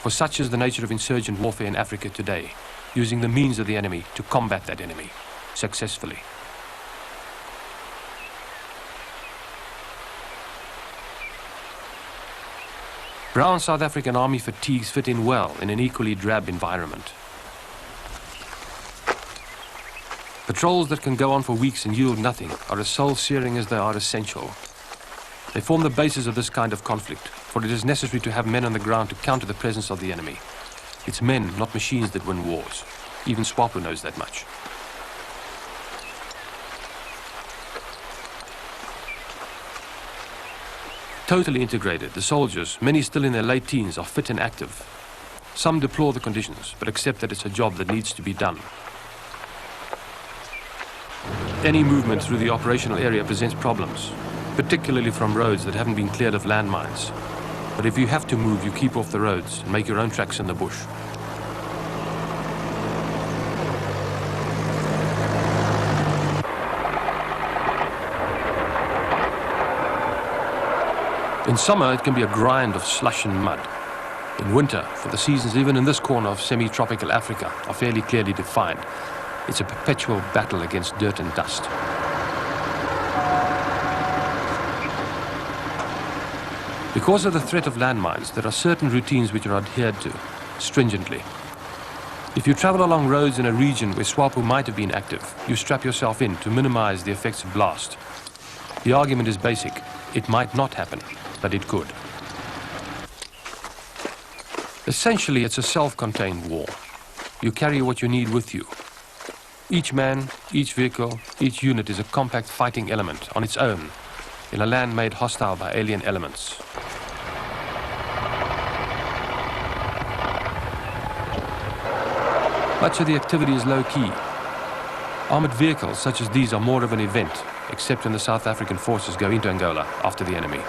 For such is the nature of insurgent warfare in Africa today, using the means of the enemy to combat that enemy, successfully. Brown South African Army fatigues fit in well in an equally drab environment. Patrols that can go on for weeks and yield nothing are as soul-searing as they are essential. They form the basis of this kind of conflict, for it is necessary to have men on the ground to counter the presence of the enemy. It's men, not machines, that win wars. Even Swapo knows that much. Totally integrated, the soldiers, many still in their late teens, are fit and active. Some deplore the conditions, but accept that it's a job that needs to be done. Any movement through the operational area presents problems, particularly from roads that haven't been cleared of landmines. But if you have to move, you keep off the roads and make your own tracks in the bush. In summer, it can be a grind of slush and mud. In winter, for the seasons even in this corner of semi-tropical Africa are fairly clearly defined. It's a perpetual battle against dirt and dust. Because of the threat of landmines, there are certain routines which are adhered to stringently. If you travel along roads in a region where Swapo might have been active, you strap yourself in to minimize the effects of blast. The argument is basic. It might not happen, but it could. Essentially, it's a self-contained war. You carry what you need with you. Each man, each vehicle, each unit is a compact fighting element on its own in a land made hostile by alien elements. Much of the activity is low-key. Armored vehicles such as these are more of an event, except when the South African forces go into Angola after the enemy.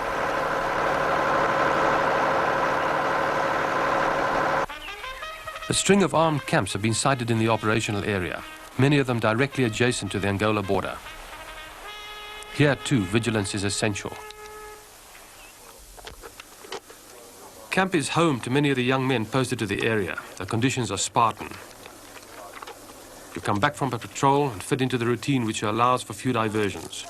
A string of armed camps have been sighted in the operational area, many of them directly adjacent to the Angola border. Here too, vigilance is essential. Camp is home to many of the young men posted to the area. The conditions are Spartan. You come back from a patrol and fit into the routine which allows for few diversions.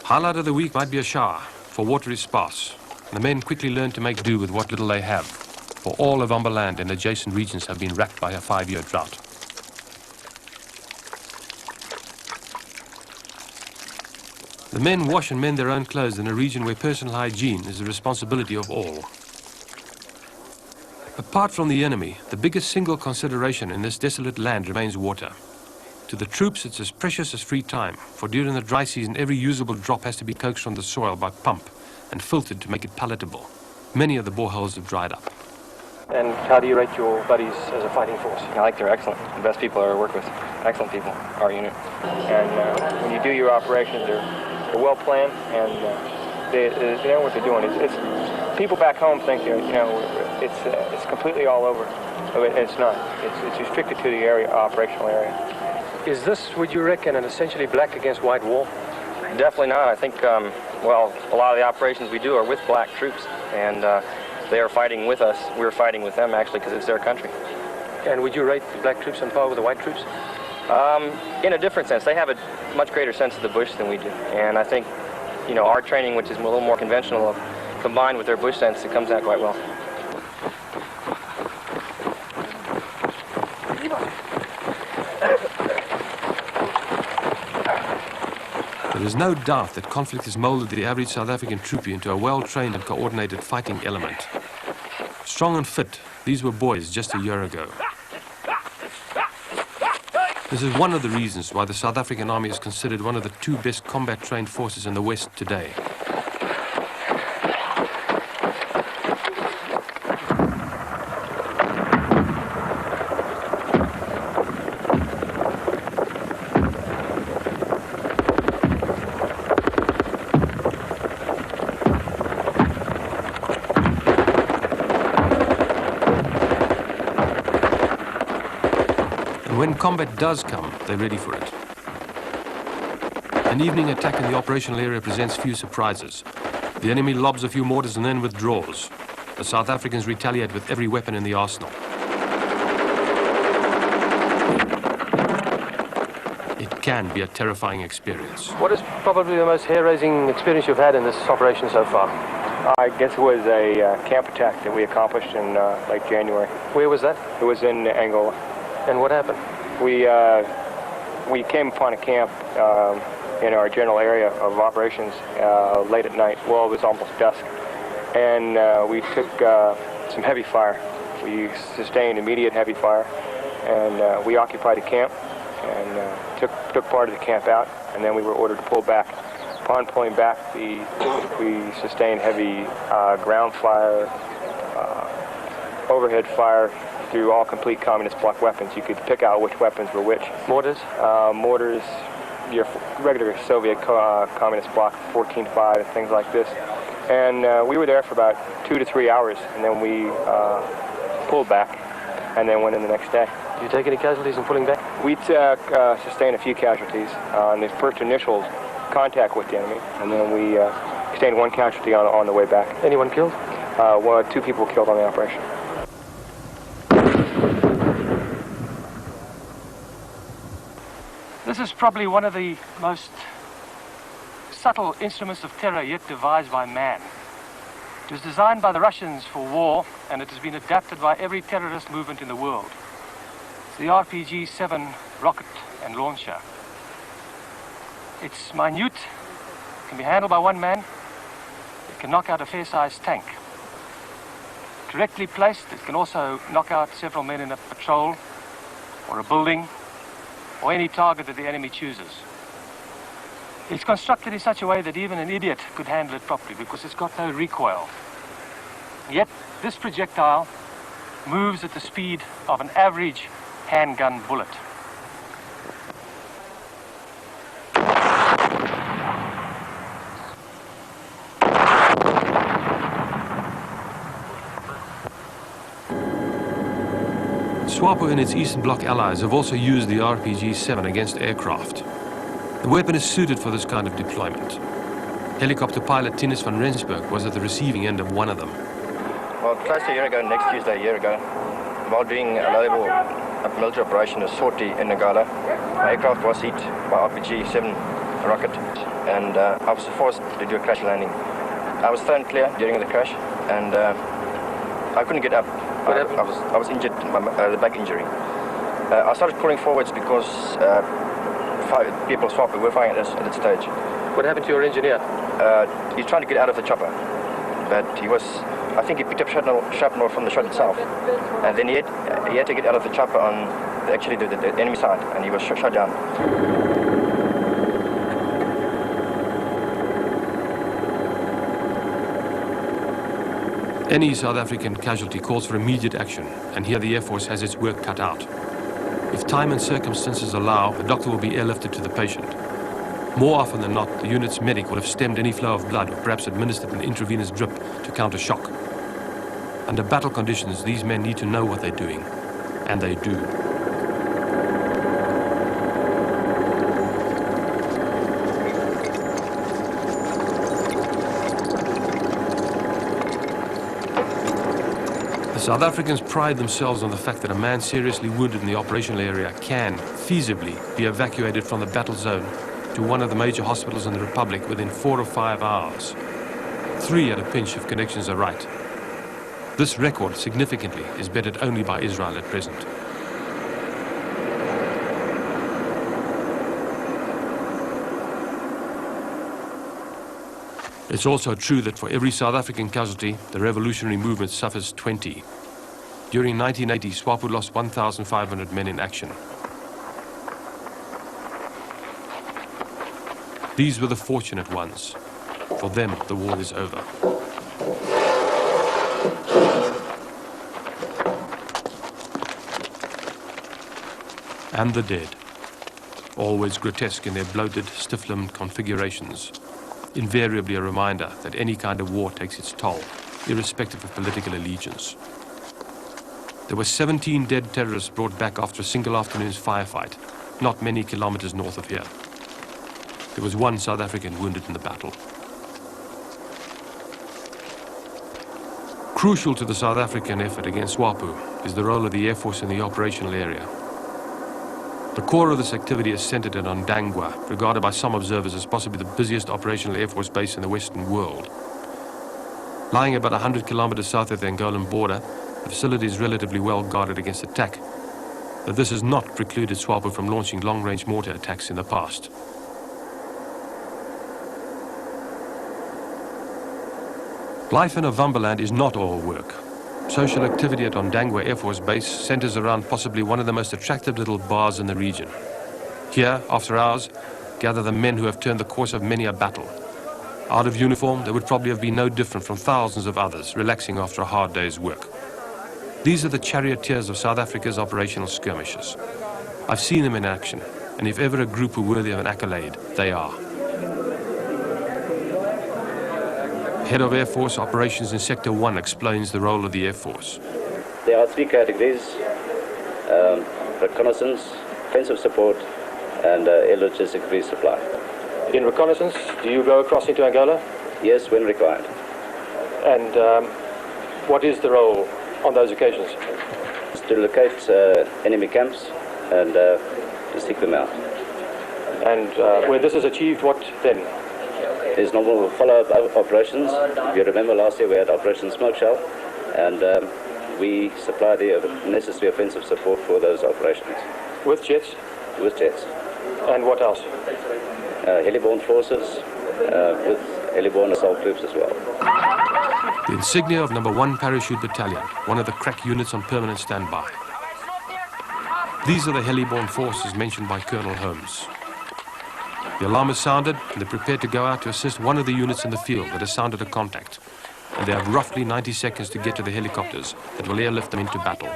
Highlight of the week might be a shower, for water is sparse. The men quickly learn to make do with what little they have, for all of Umberland and adjacent regions have been racked by a 5-year drought. The men wash and mend their own clothes in a region where personal hygiene is the responsibility of all. Apart from the enemy, the biggest single consideration in this desolate land remains water. To the troops, it's as precious as free time, for during the dry season, every usable drop has to be coaxed from the soil by pump and filtered to make it palatable. Many of the boreholes have dried up. And how do you rate your buddies as a fighting force? I think they're excellent. The best people I ever work with. Excellent people, our unit. And when you do your operations, they're well planned, and they know what they're doing. It's people back home think it's completely all over. It's not. It's restricted to the area, operational area. Is this, would you reckon, an essentially black against white war? Definitely not. I think, well, a lot of the operations we do are with black troops, and they are fighting with us. We're fighting with them, actually, because it's their country. And would you rate the black troops on par with the white troops? In a different sense. They have a much greater sense of the bush than we do. And I think, our training, which is a little more conventional, combined with their bush sense, it comes out quite well. There is no doubt that conflict has molded the average South African troopie into a well-trained and coordinated fighting element. Strong and fit, these were boys just a year ago. This is one of the reasons why the South African Army is considered one of the 2 best combat-trained forces in the West today. When combat does come, they're ready for it. An evening attack in the operational area presents few surprises. The enemy lobs a few mortars and then withdraws. The South Africans retaliate with every weapon in the arsenal. It can be a terrifying experience. What is probably the most hair-raising experience you've had in this operation so far? I guess it was a camp attack that we accomplished in late January. Where was that? It was in Angola. And what happened? We came upon a camp in our general area of operations late at night. Well, it was almost dusk. And we took some heavy fire. We sustained immediate heavy fire. And we occupied a camp and took part of the camp out. And then we were ordered to pull back. Upon pulling back, we sustained heavy ground fire, overhead fire, through all complete communist bloc weapons. You could pick out which weapons were which. Mortars? Mortars, your regular Soviet communist bloc 14-5 and things like this. And we were there for about 2 to 3 hours, and then we pulled back and then went in the next day. Did you take any casualties in pulling back? We sustained a few casualties on the first initial contact with the enemy, and then we sustained 1 casualty on the way back. Anyone killed? 2 people were killed on the operation. This is probably one of the most subtle instruments of terror yet devised by man. It was designed by the Russians for war, and it has been adapted by every terrorist movement in the world. It's the RPG-7 rocket and launcher. It's minute, can be handled by one man, it can knock out a fair-sized tank. Correctly placed, it can also knock out several men in a patrol or a building, or any target that the enemy chooses. It's constructed in such a way that even an idiot could handle it properly because it's got no recoil. Yet this projectile moves at the speed of an average handgun bullet. SWAPO and its Eastern Bloc allies have also used the RPG-7 against aircraft. The weapon is suited for this kind of deployment. Helicopter pilot Tinus van Rensburg was at the receiving end of one of them. Well, close to a year ago, next Tuesday, a year ago, while doing a low-level military operation, a sortie in Angola, my aircraft was hit by RPG-7 rocket, and I was forced to do a crash landing. I was thrown clear during the crash, and I couldn't get up. I was injured, the back injury. I started crawling forwards because 5 people SWAPO were firing at us at that stage. What happened to your engineer? He's trying to get out of the chopper, but he was I think he picked up shrapnel from the shot itself. And then he had to get out of the chopper on actually the enemy side, and he was shot down. Any South African casualty calls for immediate action, and here the Air Force has its work cut out. If time and circumstances allow, a doctor will be airlifted to the patient. More often than not, the unit's medic will have stemmed any flow of blood or perhaps administered an intravenous drip to counter shock. Under battle conditions, these men need to know what they're doing, and they do. The South Africans pride themselves on the fact that a man seriously wounded in the operational area can, feasibly, be evacuated from the battle zone to one of the major hospitals in the Republic within 4 or 5 hours. 3 at a pinch if connections are right. This record, significantly, is bettered only by Israel at present. It's also true that for every South African casualty, the revolutionary movement suffers 20. During 1980, SWAPO lost 1,500 men in action. These were the fortunate ones. For them, the war is over. And the dead, always grotesque in their bloated, stiff-limbed configurations, invariably a reminder that any kind of war takes its toll, irrespective of political allegiance. There were 17 dead terrorists brought back after a single afternoon's firefight, not many kilometers north of here. There was 1 South African wounded in the battle. Crucial to the South African effort against SWAPO is the role of the Air Force in the operational area. The core of this activity is centered in Ondangwa, regarded by some observers as possibly the busiest operational Air Force base in the Western world. Lying about 100 kilometers south of the Angolan border, the facility is relatively well guarded against attack, but this has not precluded SWAPO from launching long-range mortar attacks in the past. Life in Ovambaland is not all work. Social activity at Ondangwa Air Force Base centers around possibly one of the most attractive little bars in the region. Here, after hours, gather the men who have turned the course of many a battle. Out of uniform, they would probably have been no different from thousands of others relaxing after a hard day's work. These are the charioteers of South Africa's operational skirmishers. I've seen them in action, and if ever a group were worthy of an accolade, they are. Head of Air Force Operations in Sector 1 explains the role of the Air Force. There are 3 categories: reconnaissance, offensive support, and air logistic resupply. In reconnaissance, do you go across into Angola? Yes, when required. And what is the role on those occasions? It's to locate enemy camps and to seek them out. And when this is achieved, what then? There's normal follow-up operations. If you remember last year we had Operation Smoke Shell, and we supply the necessary offensive support for those operations. With jets? With jets. And what else? Heliborne forces, with heliborne assault troops as well. The insignia of No. 1 Parachute Battalion, one of the crack units on permanent standby. These are the heliborne forces mentioned by Colonel Holmes. The alarm is sounded, and they're prepared to go out to assist one of the units in the field that has sounded a contact. And they have roughly 90 seconds to get to the helicopters that will airlift them into battle.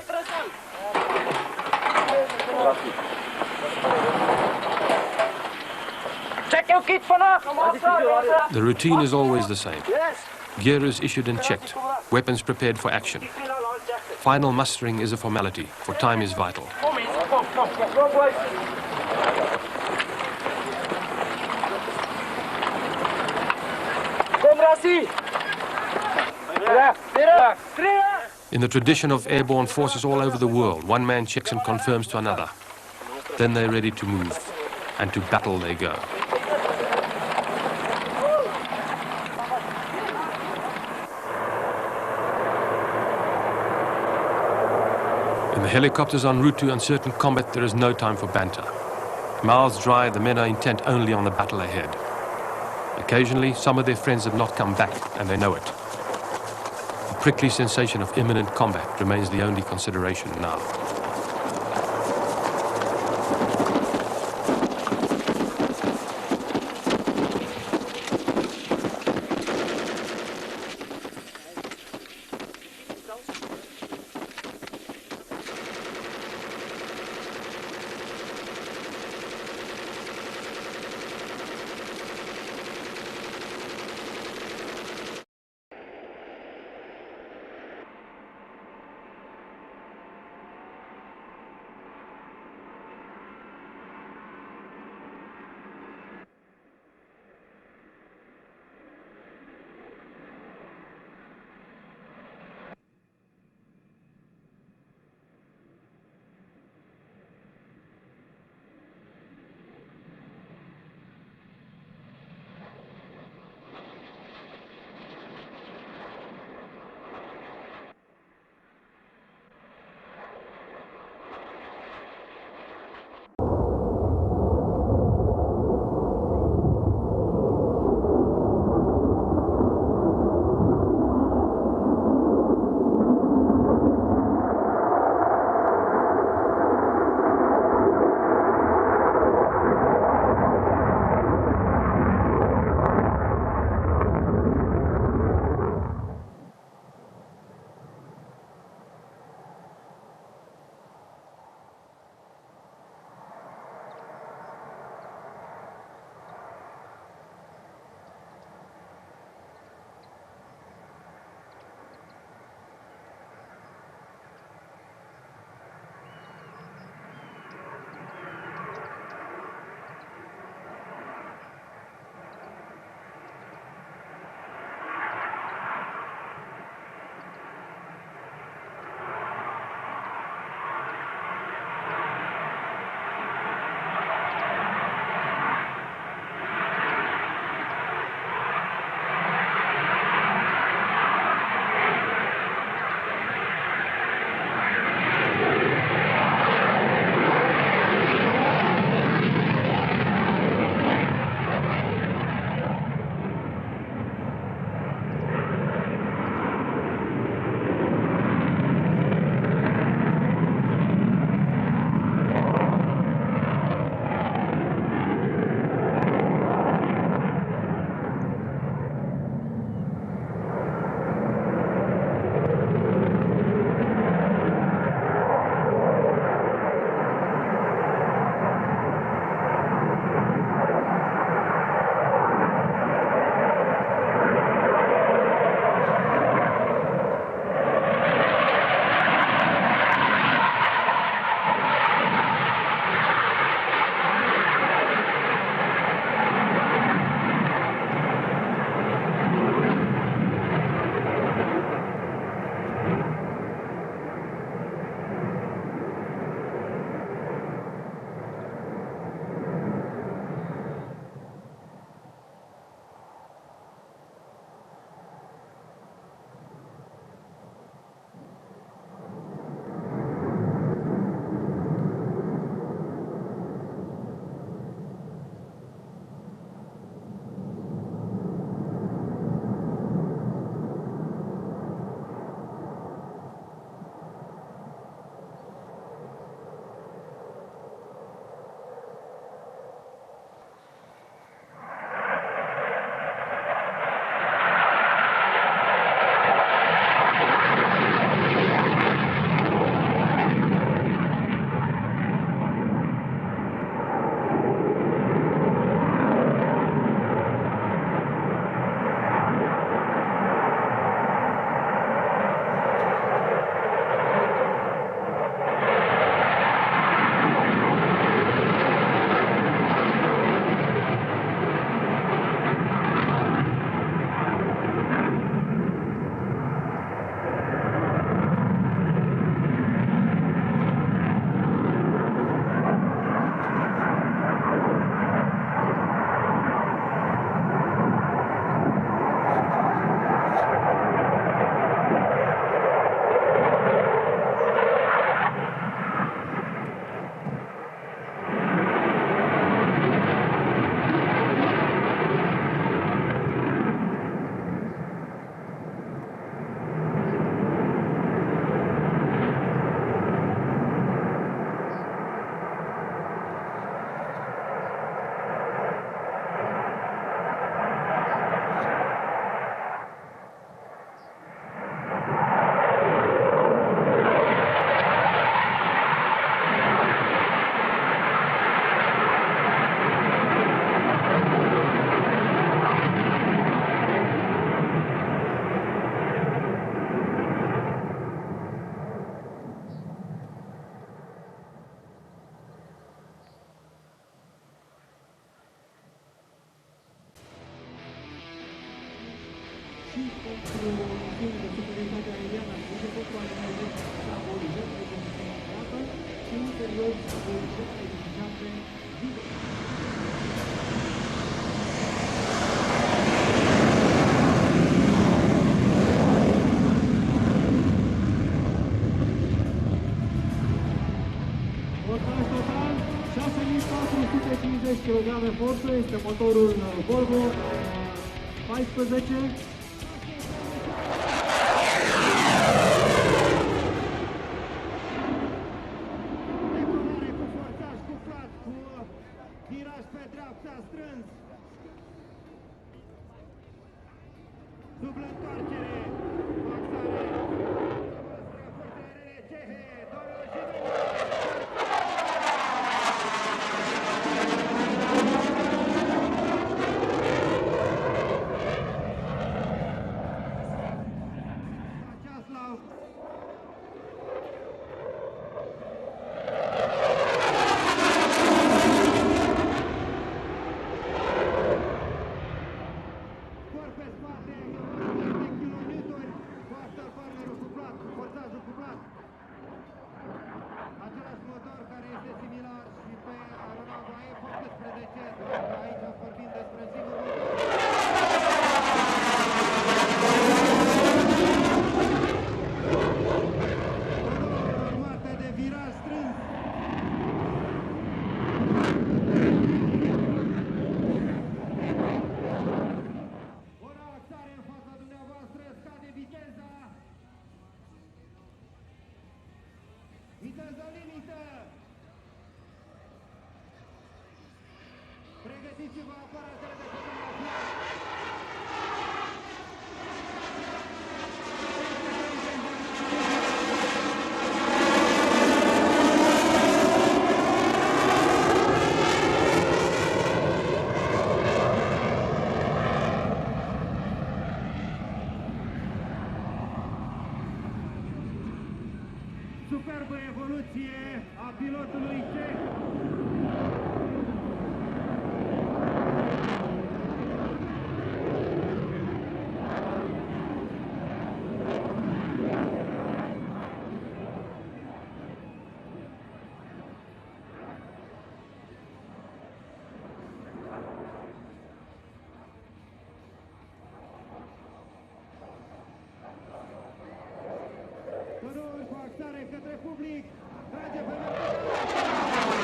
Check your kit for now. The routine is always the same. Gear is issued and checked, weapons prepared for action. Final mustering is a formality, for time is vital. In the tradition of airborne forces all over the world, one man checks and confirms to another. Then they're ready to move, and to battle they go. In the helicopters en route to uncertain combat, there is no time for banter. Mouths dry, the men are intent only on the battle ahead. Occasionally, some of their friends have not come back, and they know it. The prickly sensation of imminent combat remains the only consideration now. și pentru misiuni de securitate aeriană admise pentru animalizări sabolize, și ulterior sabolize edificate video. Voltaj total 6450 kg forță, este motorul Volvo 14. Decolare cu forțaj cuplat, cu viraj pe dreapta strâns. Dublă întoarcere, maxare. Forțare CH, domnul și viteză limită! Pregătiți-vă aparatele de fotografie! Superbă evoluție a pilotului ceh. Tărul cu axare către public, trage pe tăruri!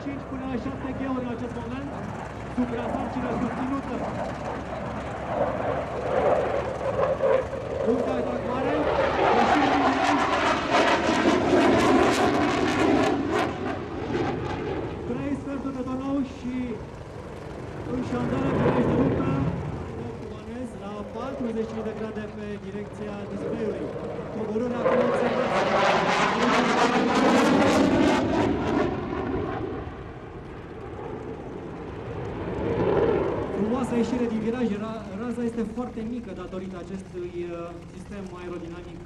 5 până la 7 gheuri în acest moment, suprasarcină susținută. Punct de atac mare, ieșire din viraj. 3 sferturi de tonnou și în șandară privește luptă, comanez la 40 de grade pe direcția display-ului. Coborârea cu observație. Frumoasă ieșire din viraj, raza este foarte mică datorită acestui sistem aerodinamic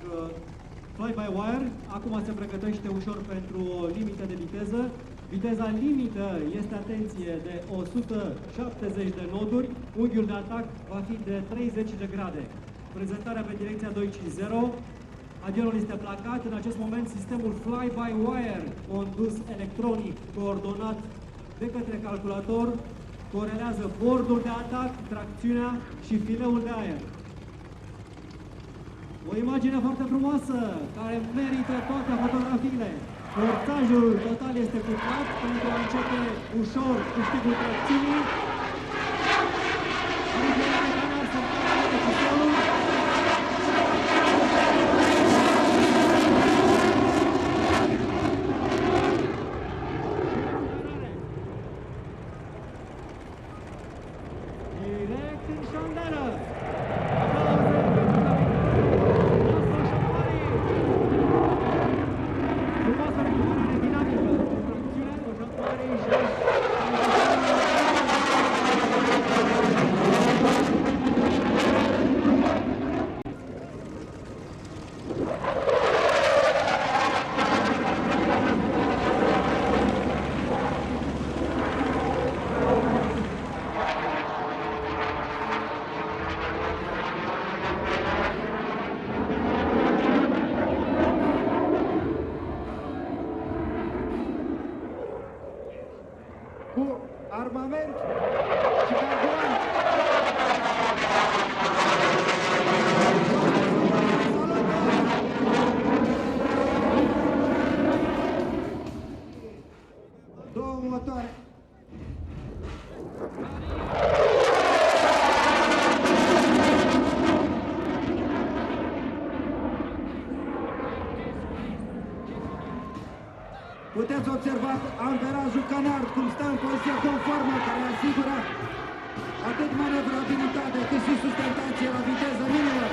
fly-by-wire. Acum se pregătește ușor pentru o limită de viteză. Viteza limită este, atenție, de 170 de noduri. Unghiul de atac va fi de 30 de grade. Prezentarea pe direcția 250. Avionul este placat. În acest moment sistemul fly-by-wire, condus electronic, coordonat de către calculator, corelează bordul de atac, tracțiunea și fileul de aer. O imagine foarte frumoasă, care merită toate fotografiile. Forțajul total este cuplat pentru a începe ușor câștigul tracțiunii. Direct în șandară! Aplauze! Puteți observa amperajul canard cum stă în poziție conformă, care asigură atât manevrabilitate cât și sustentație la viteză minimă.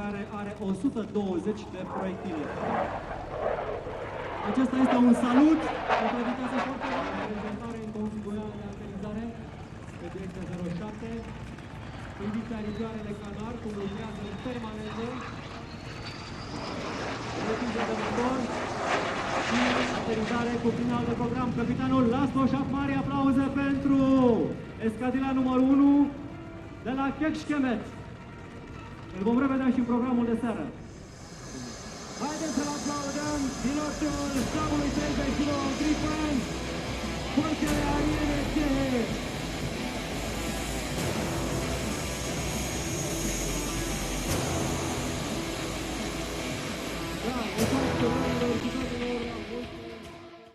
Care are 120 de proiectile. Acesta este un salut pentru viteză foarte mare, prezentare în configurare de aterizare pe direcția 07, condiția rivioarele canar, cum lucrează în permanență, retinge de motor și aterizare cu final de program. Capitanul Laszlo Șaf, mari aplauze pentru escadila numărul 1 de la Kecskemét. Îl vom revedea și în programul de seară. Haideți să-l aplaudăm pilotul ștabului 39 Gripen, forțele aeriene cehe. Da, mulțumesc tuturor,